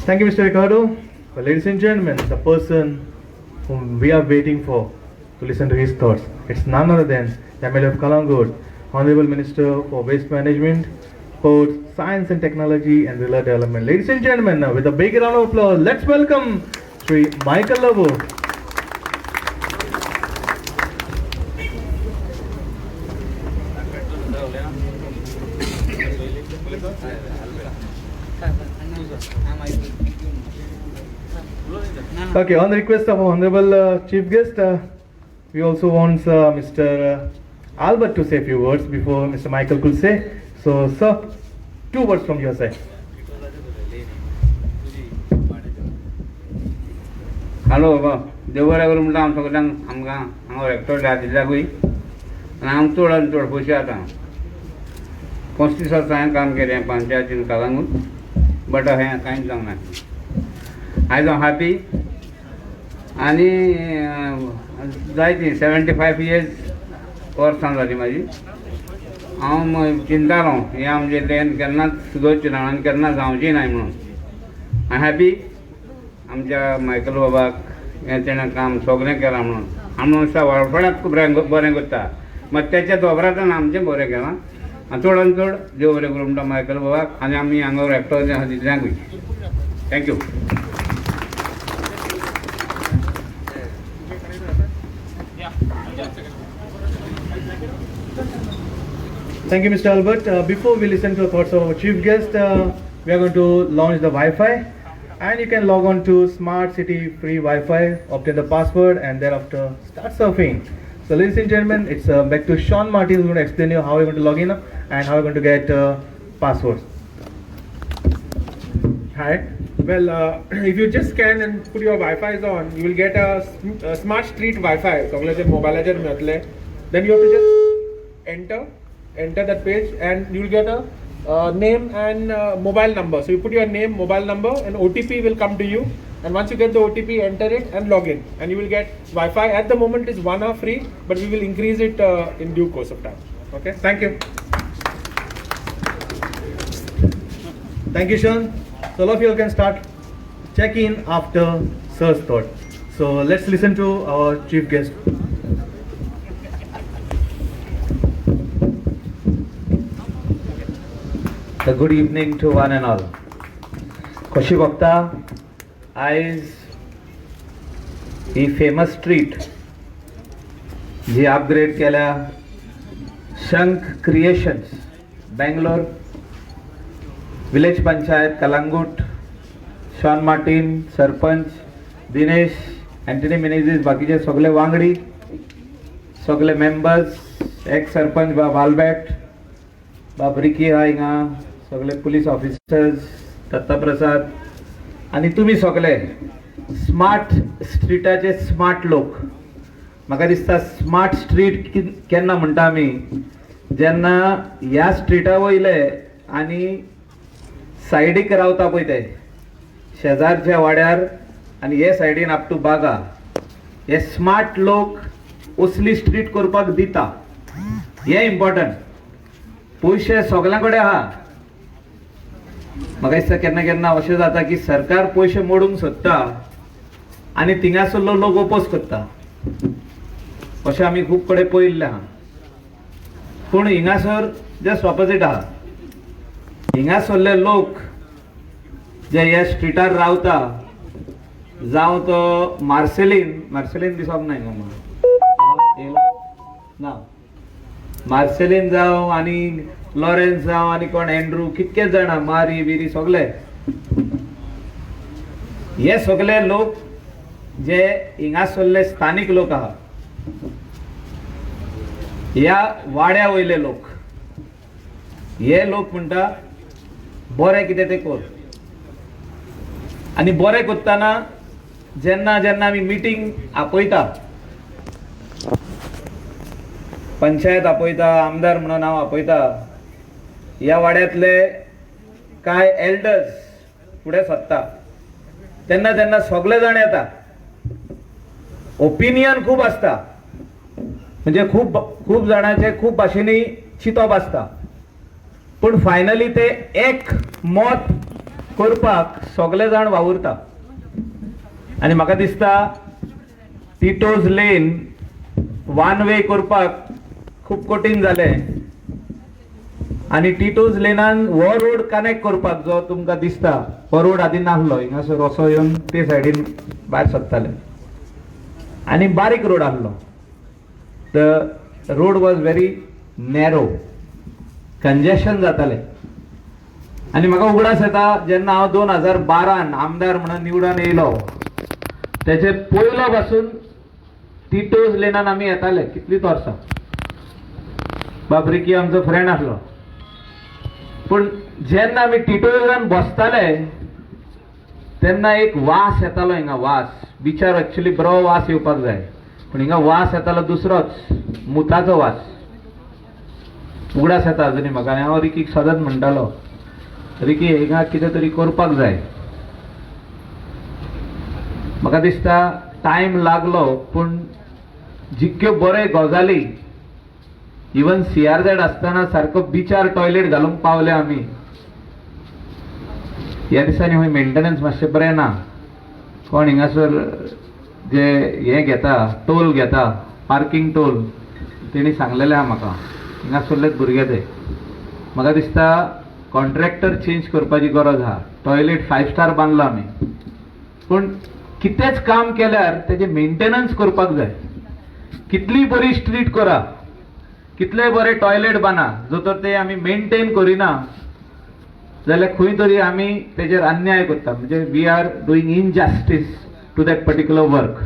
Thank you, Mr. Ricardo. Well, ladies and gentlemen, the person whom we are waiting for to listen to his thoughts, it's none other than the MLA of Kalangut, Honorable Minister for Waste Management, Ports, Science and Technology and Rural Development. Ladies and gentlemen, now with a big round of applause, let's welcome Sri Michael Lobo. Okay, on the request of our Honorable Chief Guest, we also want Mr. Albert to say a few words before Mr. Michael could say. So, sir, 2 words from your side. Hello बाबा, देव बरें करूं म्हणटा हांव सगळ्यांक आमकां हांगा rector दिल्याकूय आनी हांव चड आनी चड खोशी आतां. 35 वर्सां हांवें काम केलें पंचायतीन कालांगूट, बट हें कांयच जावंक ना. आयज हांव हॅपी आनी जायतीं 75 years वर्सां जालीं म्हाजी. हांव चिंतालो हें आमचें लेन केन्नाच सुदरचें ना आनी केन्ना जावचें ना म्हणून. हांव हॅपी आमच्या मायकल बाबाक हें तेणें काम सगळें केलां म्हणून. हांव म्हणून दिसता वाळपणाक खूब बरें करता, मात तेच्या दोबरातल्यान आमचें बरें केलां. आनी चड आनी चड देव बरें करूं म्हणटा मायकल बाबाक आनी आमी हांगा rector दिल्यांकूय. Thank you. Thank you, Mr. Albert. Before we listen to the thoughts of our chief guest, we are going to launch the Wi-Fi, and you can log on to Smart City free Wi-Fi, obtain the password, and thereafter start surfing. So, ladies and gentlemen, it's back to Sean Martin who's going to explain you how you're going to log in and how you're going to get passwords. Hi. Well, if you just scan and put your Wi-Fi on, you will get a smart street Wi-Fi. So, mobile then you have to just enter that page, and you will get a name and mobile number. So you put your name, mobile number, and OTP will come to you. And once you get the OTP, enter it and log in, and you will get Wi-Fi. At the moment, it's 1 hour free, but we will increase it in due course of time. Okay. Thank you. Thank you, Sean. So all of you can start check in after Sir's thought. So let's listen to our chief guest. The good evening to one and all. Koshi Bhakta, आयज ही famous street जी upgrade केल्या Shankh creations Bangalore village panchayat Calangute Shaun Martin sarpanch Dinesh Antony Menezes बाकीचे सगळे वांगडी सगळे members x sarpanch बाब Albert बाब रिकी हा हिंगा सगळे पुलिस ऑफिसर्स दत्ता प्रसाद आणि तुम्ही सगळे स्मार्ट स्ट्रीटाचे स्मार्ट लोक. म्हाका दिसता स्मार्ट स्ट्रीट केन्ना म्हणटा आमी जेन्ना ह्या स्ट्रीटा वयले आनी सायडीक रावता पळय ते शेजारच्या वाड्यार आनी हे सायडीन अप टू बागा हे स्मार्ट लोक असली स्ट्रीट करपाक दिता. हे इम्पॉर्टंट. पयशे सगळ्यां कडेन आहा. म्हाका दिसता केन्ना केन्ना अशें जाता की सरकार पयशे मोडूंक सोदता आनी थिंगासरलो लोक ओपोज करता. अशें आमी खूब कडेन पळयल्लें आहा. पूण हिंगासर जस्ट ऑपोजीट आहा. हिंगासरले लोक जे ह्या स्ट्रीटार रावता जावं तो मार्सेलीन दिसोक ना हिंगा ना मार्सेलीन जावं आनी लॉरेन्स जावं आनी कोण एंड्रू कितके जाणा मारी बिरी सगळे हे सगळे लोक जे हिंगासरले स्थानीक लोक आहा ह्या वाड्या वयले लोक हे लोक म्हणटा बरें कितें तें कर. आनी बरें करतना जेन्ना जेन्ना आमी मिटींग आपयता पंचायत आपयता आमदार म्हणून हांव आपयता ह्या वाड्यांतले कांय एल्डर्स फुडें सरता तेन्ना तेन्ना सगळे जाण येता. ओपिनियन खूब आसता म्हणजे खूब जाणांचे खूब भाशेनी चिंतप आसता पूण फायनली ते एक मत करपाक सगळे जाण वावुरता. आनी म्हाका दिसता टिटोज लेन वन वे करपाक खूब कठीण जालें आनी टिटोज लेनान हो रोड कनेक्ट करपाक जो तुमकां दिसता हो रोड आदी नासलो. हिंगासर असो येवन ते सायडीन भायर सरताले आनी बारीक रोड आसलो. The road was very narrow. Congestion जातालें आनी म्हाका उगडास येता जेन्ना हांव 2012 आमदार म्हणून निवडून येयलो तेचे पयलो पासून टिटोज लेनान आमी येताले कितलींच वर्सां. बाबरिकी आमचो फ्रेंड आसलो पूण जेन्ना आमी टिटोजान बसताले तेन्ना एक वास येतालो हिंगा. वास बिचार एक्चुअली बरो वास येवपाक जाय पूण हिंगा वास येतालो दुसरोच मुताचो वास. उगडास येता अजुनी म्हाका. हांव रिकीक सदांच म्हणटालो रिकी हिंगा कितें तरी करपाक जाय. म्हाका दिसता टायम लागलो पूण जितक्यो बरे गजाली इवन CRZ आसतना सारको बिचार टॉयलेट घालूंक पावले आमी. ह्या दिसांनी खंय मेंटेनन्स मातशें बरें ना. कोण हिंगासर जे हे घेता टोल घेता पार्किंग टोल तेणी सांगलेलें आहा म्हाका हिंगासरलेच भुरगे ते. म्हाका दिसता कॉन्ट्रॅक्टर चेंज करपाची गरज आहा. टॉयलेट 5 स्टार बांदला आमी पूण कितेंच काम केल्यार तेजे मेंटेनन्स करपाक जाय. कितली बरी स्ट्रीट करा कितले बरे टॉयलेट बांदा जो तर ते आमी मेंटेन करिना जाल्यार खंय तरी आमी तेजेर अन्याय करता, म्हणजे we are doing injustice to that particular work.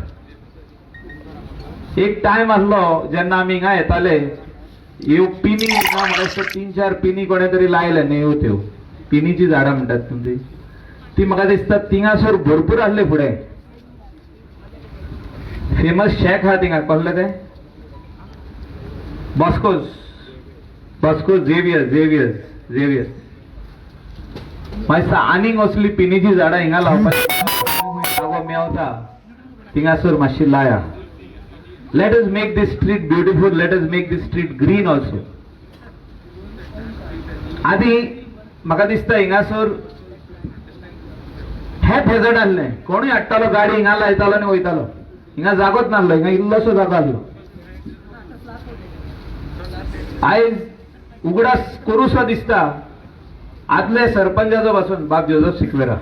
एक टायम आसलो जेन्ना आमी हिंगा येताले, ह्यो पिनी म्हाका दिसता 3-4 पिनी कोणे तरी लायले न्हय, त्यो पिनीची झाडां म्हणटात तुमची ती म्हाका दिसता थिंगासर भरपूर आसले फुडें. फेमस शेक आहा थिंगा, कसले ते बॉस्कोस झेवियर्स म्हाका दिसता आनीक असली पिनीची झाडां हिंगा लावपाक मेवता थिंगासर मातशी लाया. Let us make this street beautiful, let us make this street green also. आधी म्हाका दिसता हिंगासर हेप हेजड आसलें, कोणूय हाडटालो गाडी हिंगा लायतालो आनी वयतालो, हिंगा जागोच नासलो, हिंगा इल्लोसो जागो आसलो. आयज उगडास करूसो दिसता आदले सरपंचाचो पासून बाब जोजफ सिक्वेरा,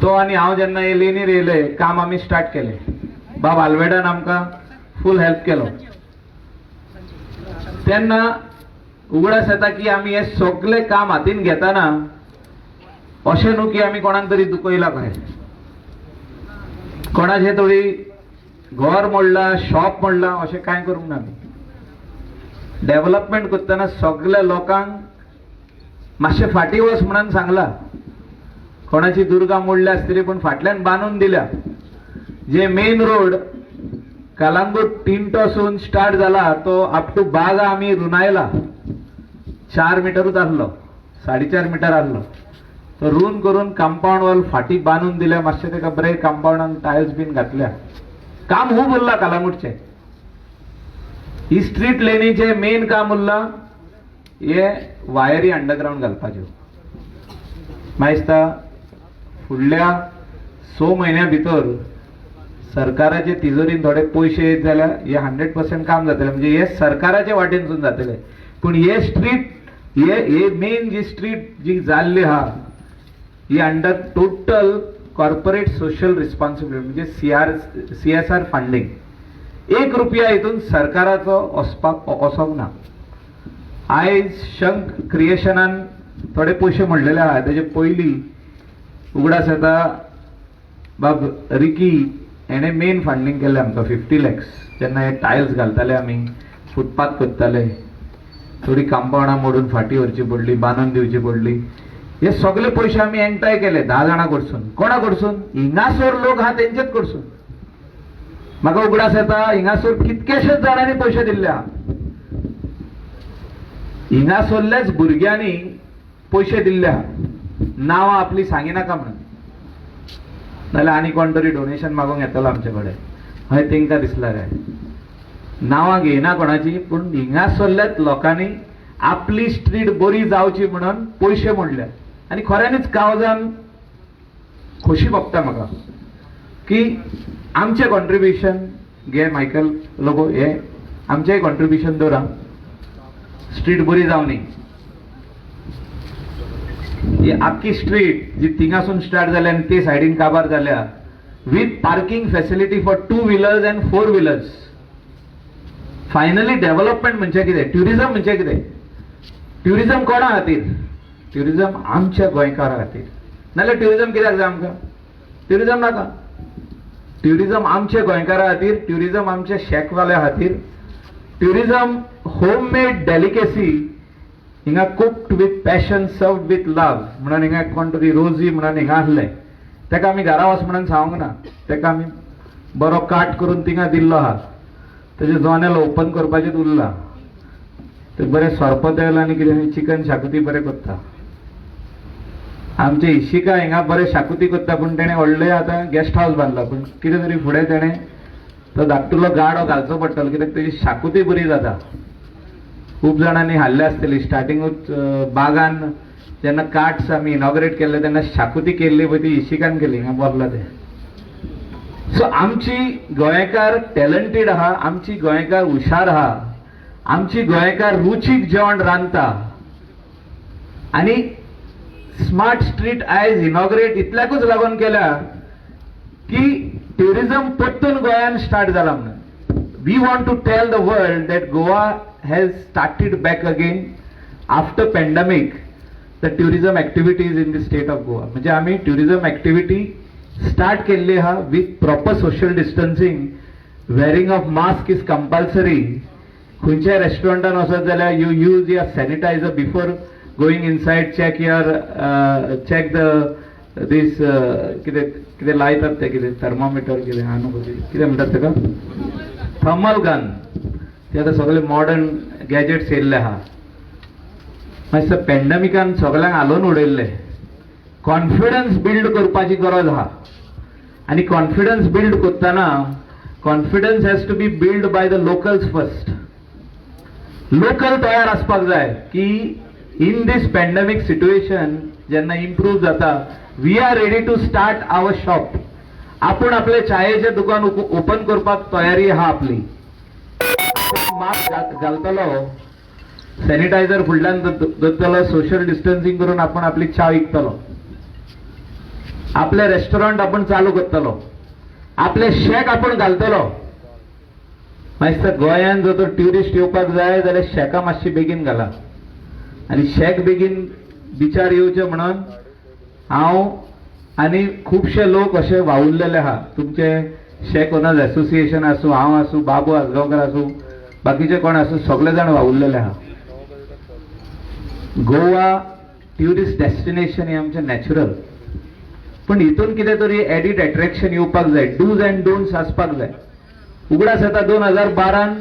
तो आनी हांव जेन्ना हे लेनीर येयले काम आमी स्टार्ट केले, बाब आल्वेडान आमकां फूल हेल्प केलो. तेन्ना उगडास येता की आमी हे सगळे काम हातीन घेताना अशें न्हू की आमी कोणाक तरी दुखयला काय, कोणाचें तरी घर मोडला, शॉप मोडला, अशें कांय करूंक ना. आमी डेव्हलपमेंट करतना सगळ्या लोकांक मातशें फाटीं वच म्हणून सांगला. कोणाची दुर्गा मोडली आसतली पूण फाटल्यान बांदून दिल्या. जे मेन रोड कलंगूट टिंटोसून स्टार्ट जाला तो अप टू बागा आमी रुनायला 4 मिटरूच आसलो, 4.5 मिटर आसलो. तो रून करून कंपाऊंड वॉल फाटी बांदून दिल्या, मातशें तेका बरे कंपाऊंडान टायल्स बीन घातल्या. काम खूब उरला कलंगूटचें. ही स्ट्रीट लेनीचे मेन काम उरला हे वायरी अंडरग्राउंड घालपाच्यो. म्हाका दिसता फुडल्या 6 म्हयन्या भितर सरकाराचे तिजोरीन थोडे पयशे येत जाल्यार हे 100% काम जातले, म्हणजे हे सरकाराच्या वाटेनसून जातले. पूण हे स्ट्रीट हे मेन जी स्ट्रीट जी जाल्ली आहा ही under total corporate social responsibility, म्हणजे CSR फंडिंग. 1 रुपया हितून सरकाराचो वचोंक ना. आयज शंख क्रिएशनान थोडे पयशे म्हणलेले आहा, तेजे पयलीं उगडास येता बाब रिकी हेणे मेन फंडिंग केलें आमकां 50 lakhs. जेन्ना हे टायल्स घालताले आमी, फुटपाथ करताले, थोडी कंपाउंडां मोडून फाटी व्हरची पडली, बांदून दिवची पडली. हे सगळे पयशे आमी एकठांय केले 10 जाणां कडसून. कोणा कडसून? हिंगासर लोक आहा तेंचेच कडसून. म्हाका उगडास येता हिंगासर कितकेशेच जाणांनी पयशे दिल्ले आहा. हिंगासरल्याच भुरग्यांनी पयशे दिल्ले आहा, नांवां आपली सांगिनाका म्हणून. नाल्यार आनी कोण तरी डोनेशन मागूंक येतलो आमचे कडेन, हय तेंकां दिसला काय. नांवां घेयना कोणाची, पूण हिंगासरल्याच लोकांनी आपली स्ट्रीट बरी जावची म्हणून पयशे मोडल्या. आनी खऱ्यांनीच गांवजान खोशी भोगता म्हाका की आमचें कॉन्ट्रिब्युशन घे मायकल लोबो, हे आमचेंय कॉन्ट्रिब्युशन दवरा, स्ट्रीट बरी जावनी. ही आख्खी स्ट्रीट जी थिंगासून स्टार्ट जाल्या आनी ते सायडीन काबार जाल्या with parking facility for 2 wheelers and 4 wheelers. Finally development म्हणजे कितें? ट्युरिझम म्हणजे कितें? ट्युरिझम कोणा खातीर? ट्युरिझम आमच्या गोंयकारा खातीर. नाल्यार ट्युरिझम कित्याक जाय आमकां? ट्युरिझम नाका. ट्युरिझम आमच्या गोंयकारा खातीर, ट्युरिझम आमच्या शेकवाल्या खातीर. ट्युरिझम होम मेड डेलिकेसी हिंगा cooked with passion, served with love म्हणून हिंगा कोण तरी रोजी म्हणून हिंगा आसले, तेका आमी घरा वच म्हणून सांगूंक ना. तेका आमी बरो काट करून थिंगा दिल्लो आहा. तेजे जनेल ओपन करपाचेच उरला. ते बरे सोरपोतेल आनी कितें चिकन शाकुती बरें करता. आमचे इशिका हिंगा बरें शाकुती करता, पूण तेणें व्हडलें आतां गेस्ट हावस बांदला. पूण कितें तरी फुडें तेणें तो धाकटुलो गाडो घालचो पडटलो, कित्याक तेजी शाकुती बरी जाता. खूब जाणांनी हाडले आसतली स्टार्टिंगूच बागान जेन्ना कार्ट्स आमी इनॉग्रेट केल्ले तेन्ना शाकुती केल्ली पळय ती इशिकान केली, हिंगा बरला ते. सो आमची गोंयकार टॅलंटेड आहा, आमची गोंयकार हुशार आहा, आमची गोंयकार रुचीक जेवण रांदता. आनी स्मार्ट स्ट्रीट आयज इनॉग्रेट इतल्याकूच लागून केल्या की ट्युरिझम परतून गोंयान स्टार्ट जाला म्हणून. we want to tell the world that Goa has started back again after pandemic the tourism activities in the state of Goa. म्हणजे आम्ही tourism activity start केले हा with proper social distancing, wearing of mask is compulsory. खंयच्या रेस्टॉरंटान वचत जाल्यार you use your sanitizer before going inside, check the this कितें लायतात ते कितें थर्मोमीटर कितें हा न्हू कितें म्हणटात ताका थर्मल गन ते आतां सगळे मॉडर्न गॅजेट्स येयल्ले आहा. मातसो पॅन्डेमिकान सगळ्यांक हालोवन उडयल्ले. कॉन्फिडन्स बिल्ड करपाची गरज आहा आनी कॉन्फिडन्स बिल्ड करतना confidence has to be build by the locals first. Local तयार आसपाक जाय की इन दीस पॅन्डेमिक सिच्युएशन जेन्ना इम्प्रूव जाता we are ready to start our shop. आपण आपले चायेचे दुकान ओपन करपाक तयारी आहा आपली. मास्क घालतलो, सॅनिटायझर फुडल्यान दवरतलो, सोशल डिस्टन्सिंग करून आपण आपली चा विकतलो, आपले रेस्टॉरंट आपण चालू करतलो, आपले शेक आपण घालतलो. मागीर गोंयांत जर तर ट्युरिस्ट येवपाक जाय जाल्यार शेकां मातशी बेगीन घाला आनी शेक बेगीन बिचार येवचे म्हणून हांव आनी खुबशे लोक अशे वावुरलेले आहा. तुमचे शेक ओनर्स एसोसिएशन आसूं, हांव आसूं, बाबू आसगांवकर आसूं, बाकीचे कोण आसूं, सगळे जाण वावुरलेले आहा. गोवा ट्युरिस्ट डेस्टिनेशन हे आमचें नॅचरल, पण हितून कितें तरी एडीड एट्रॅक्शन येवपाक जाय, डूज अँड डोंट्स आसपाक जाय. उगडास येता 2012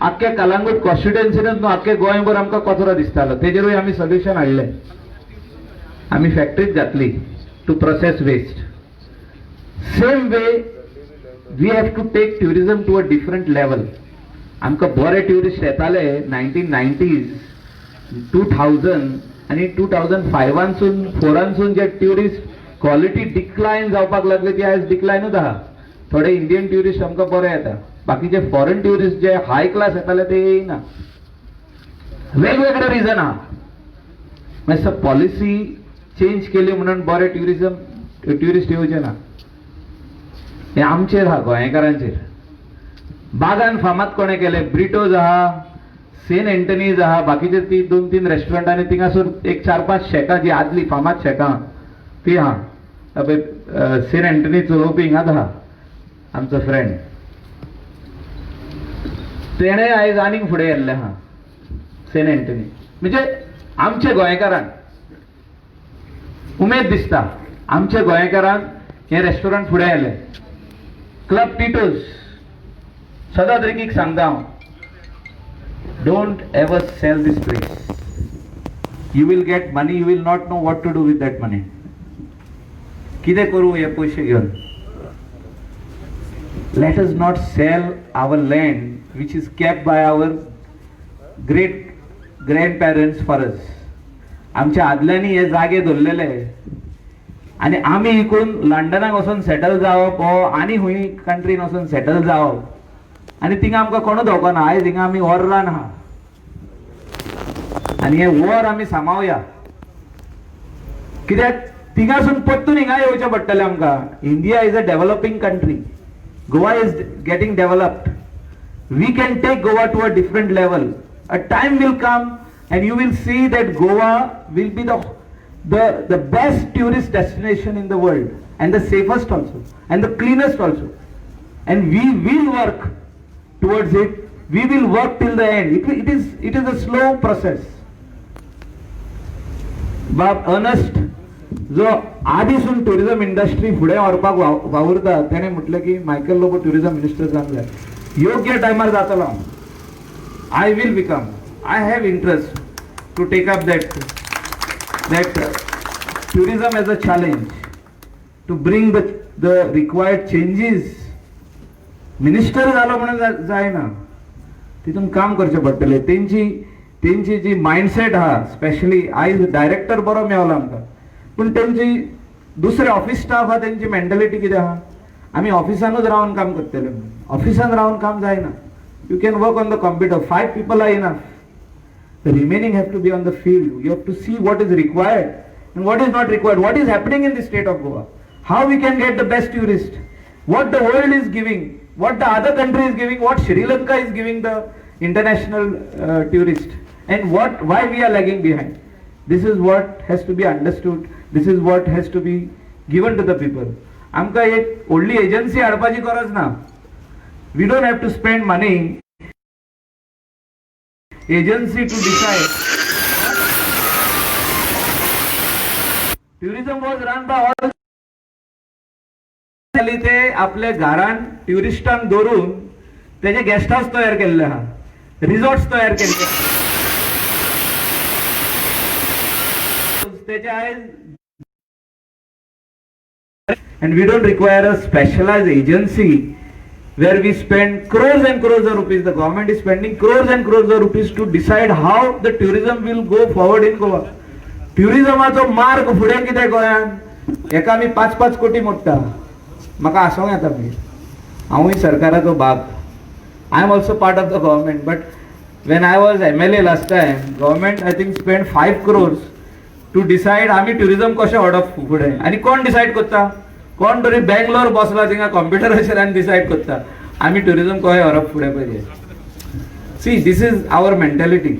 आख्ख्या कलंगूट कॉन्स्टिट्युएन्सीनूच न्हू आख्खे गोंयभर आमकां कचरो दिसतालो. तेजेरूय आमी सोल्युशन हाडलें. आमी फॅक्टरीज घातली to process waste. Same way we have to take tourism to a different level. आमकां बरे ट्युरिस्ट येताले 1990s, 2000 आनी 2005सून 4सून जे ट्युरिस्ट क्वॉलिटी डिक्लायन जावपाक लागले ती आयज डिक्लायनूच आहा. थोडे इंडियन ट्युरिस्ट आमकां बरे येता, बाकीचे फॉरेन ट्युरिस्ट जे हाय क्लास येताले ते येयना. वेगवेगळे रिजन आहा. मातसो पॉलिसी चेंज केली म्हणून बरे ट्युरिस्ट येवचे ना. हे आमचेर आहा, गोंयकारांचेर. बागान फामाद कोणे केले, ब्रिटोज आहा, सेंट एंटनीज आहा, बाकीचे ती 2-3 रेस्टॉरंट आनी थिंगासून एक 4-5 शेकां जी आदली फामाद शेकां ती आहा. सेंट एंटनी चलोवपी हिंगाच आहा आमचो फ्रेंड. तेणे आयज आनीक फुडें येल्ले आहा सेंट एंटनी. म्हणजे आमचे गोंयकारांक उमेद दिसता, आमचे गोंयकारांक हे रेस्टॉरंट फुडें येयले. क्लब टिटोज सदांच देखीक सांगता हांव, don't ever sell this place. You will get money, you will not know what to do with that money. कितें करूं हे पयशे घेवन. Let us not sell our land which is kept by our great grandparents for us. आमच्या आदल्यांनी हे जागे धरलेले आनी आमी इकडून लंडनाक वचून सेटल जावप हो आनी खंय कंट्रीन वचून सेटल जावप आनी थिंगा आमकां कोण धोको ना. आयज हिंगा आमी वॉरान आहा आनी हे वॉर आमी सांबाळुया. कित्याक थिंगासून परतून हिंगा येवचें पडटलें आमकां. India is a developing country. Goa is getting developed. We can take Goa to a different level. A time will come and you will see that Goa will be the best tourist destination in the world, and the safest also, and the cleanest also. And we will work towards it. We will work till the end. It is a slow process. But Ernest, जो आदीसून tourism industry फुडें व्हरपाक वावुरता, तेणें म्हटलें की Michael Lobo tourism minister जावंक जाय. योग्य टायमार जातलो हांव. I will become. I have interest to take up that tourism as a challenge to bring the required changes. Minister जालो म्हणून जायना, तितून काम करचें पडटलें. तेंची जी मायंडसेट आहा, स्पेशली आयज डायरेक्टर बरो मेवलो आमकां, पूण तेंची दुसरे ऑफिस स्टाफ आहा तेंची मेंटलिटी कितें आहा, आमी ऑफिसानूच रावन काम करतले. ऑफिसान रावन काम जायना. You can work on the computer. 5 people are enough. The remaining have to be on the field. You have to see what is required and what is not required. What is happening in the state of Goa? How we can get the best tourist? what the world is giving, what the other country is giving, what Sri Lanka is giving the international tourist, and why we are lagging behind. This is what has to be understood. This is what has to be given to the people. आमकां एक व्हडली agency हाडपाची गरज ना. We don't have to spend money. Agency to decide. Tourism was run by all. ते आपल्या घरान ट्युरिस्टांक धरून त्याचे गेस्ट हाऊस तयार केल्ले आहा, रिसॉर्ट्स तयार केल्ले. त्याचे आयज and we don't require a specialized agency where we spend crores and crores of rupees. The government is spending crores and crores of rupees to decide how the tourism will go forward in Goa. Tourismaचो मार्ग फुडें कितें गोंयांत एका आमी 5-5 कोटी मोडटा. म्हाका आसोंक येता पळय, हांवूय सरकाराचो भाग. I am also part of the government, but when I was MLA last time, government I think spent 5 crores to decide आमी tourism कशें व्हरप फुडें. आनी कोण डिसायड करता? कोण तरी बँगलोर बसला थिंगा कंप्युटराचेर आनी डिसायड करता आमी टुरिजम कशें व्हरप फुडें पाहिजे. See, this is our mentality.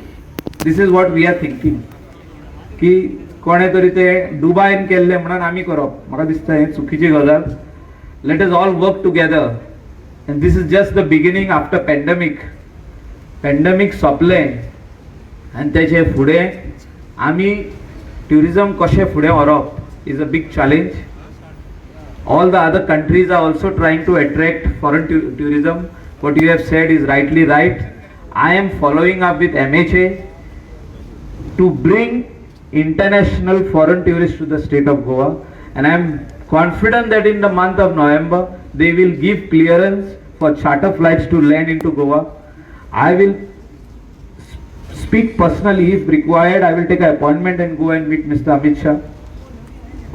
This is what we are thinking की कोणें तरी ते दुबयन केल्लें म्हणून आमी करप. म्हाका दिसता हें चुकीची गजाल. Let us all work together and this is just the beginning after pandemic. Pandemic सोंपलें आनी तेचे फुडें आमी टुरिजम कशें फुडें व्हरप is a big challenge. All the other countries are also trying to attract foreign tourism. What you have said is rightly right. I am following up with MHA to bring international foreign tourists to the state of Goa, and I am confident that in the month of November they will give clearance for charter flights to land into Goa. I will speak personally if required. I will take an appointment and go and meet Mr. Amit Shah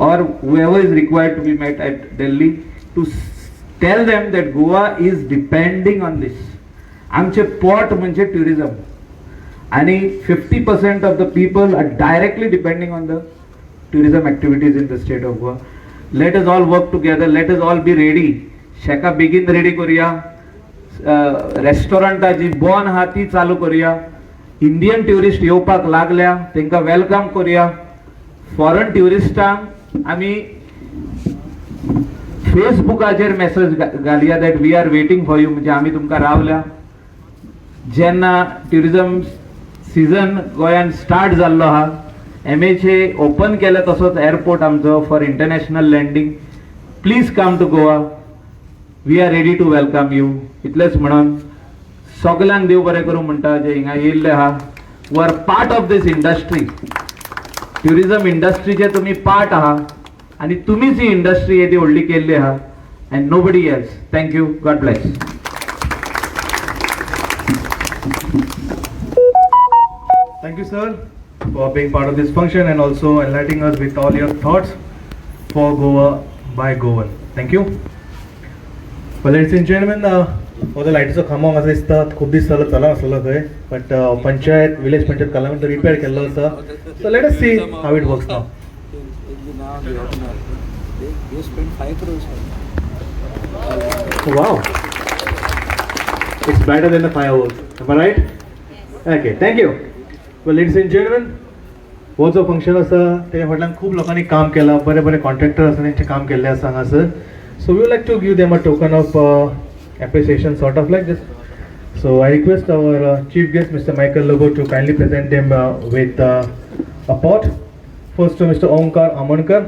or whoever is required to be met at Delhi to tell them that Goa is depending on this. आमचे pot म्हणजे tourism आणि 50% of the people are directly depending on the tourism activities in the state of Goa. Let us all work together. Let us all be ready. शेका बेगीन ready करूया. रेस्टॉरंटाची बॉन आहा ती चालू करूया. इंडियन ट्युरिस्ट येवपाक लागल्या तांकां वेलकम करूया. फॉरेन ट्युरिस्टांक आमी फेसबुकाचेर मेसेज घालया that we are waiting for you, म्हणजे आमी तुमकां रावल्या. जेन्ना ट्युरिजम सीजन गोंयांत स्टार्ट जाल्लो आहा, MHA ओपन केला तसोच एअरपोर्ट आमचो for international landing. Please come to Goa. We are ready to welcome you. इतलेंच म्हणून सगल्यांक देव बरें करूं म्हणटा जे हिंगा येयल्ले आहा. We are part of this industry. ट्युरिजम इंडस्ट्रीचे तुम्ही पार्ट आहात आणि तुम्हीच ही इंडस्ट्री येदी व्हडली केल्ली आहा and nobody else. Thank you. God bless. Thank you, sir, for being part of this function and also enlightening us with all your thoughts for Goa by Goan. Thank you. Well, ladies and gentlemen, हो तो लायटीचो खांबो म्हाका दिसता खूब दीस जालो चलना आसलो खंय, but panchayat village panchayat Calangute repair केल्लो आसा. So let us see how it works now. They spent 5 crores. Oh, wow. It's better than the fireworks. Am I right? Okay, thank you. Well, ladies and gentlemen, हो जो function आसा तेच्या फाटल्यान खूब लोकांनी काम केलां. बरे बरे कॉन्ट्रॅक्टर आसा तेंचे काम केल्लें आसा हांगासर. So we would like to give them a token of appreciation, sort of like this. So I request our chief guest, Mr. Michael Lobo, to kindly present him with a pot. First to Mr. Omkar Amankar.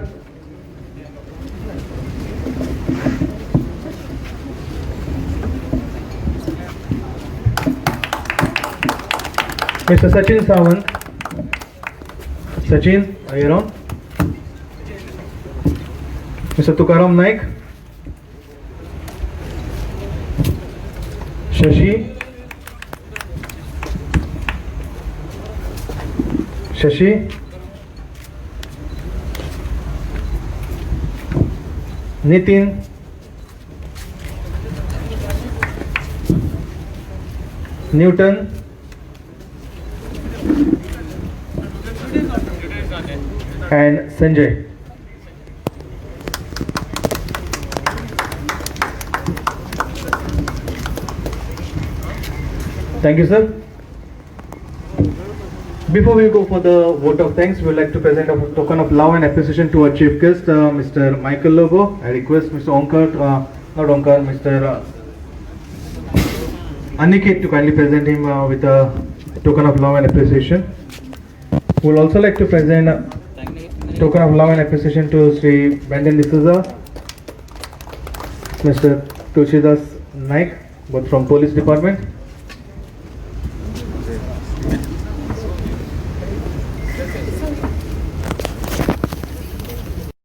Mr. Sachin Sawant. Sachin, are you around? Mr. Tukaram Naik. Shashi. Shashi. Nitin. Newton. And Sanjay. Thank you, sir. Before we go for the vote of thanks, we would like to present a token of love and appreciation to our chief guest, Mr. Michael Lobo. I request Mr. Mr. Aniket to kindly present him with a token of love and appreciation. We would also like to present a token of love and appreciation to Sri Brandon D'Souza, Mr. Tulsidas Naik, both from Police Department.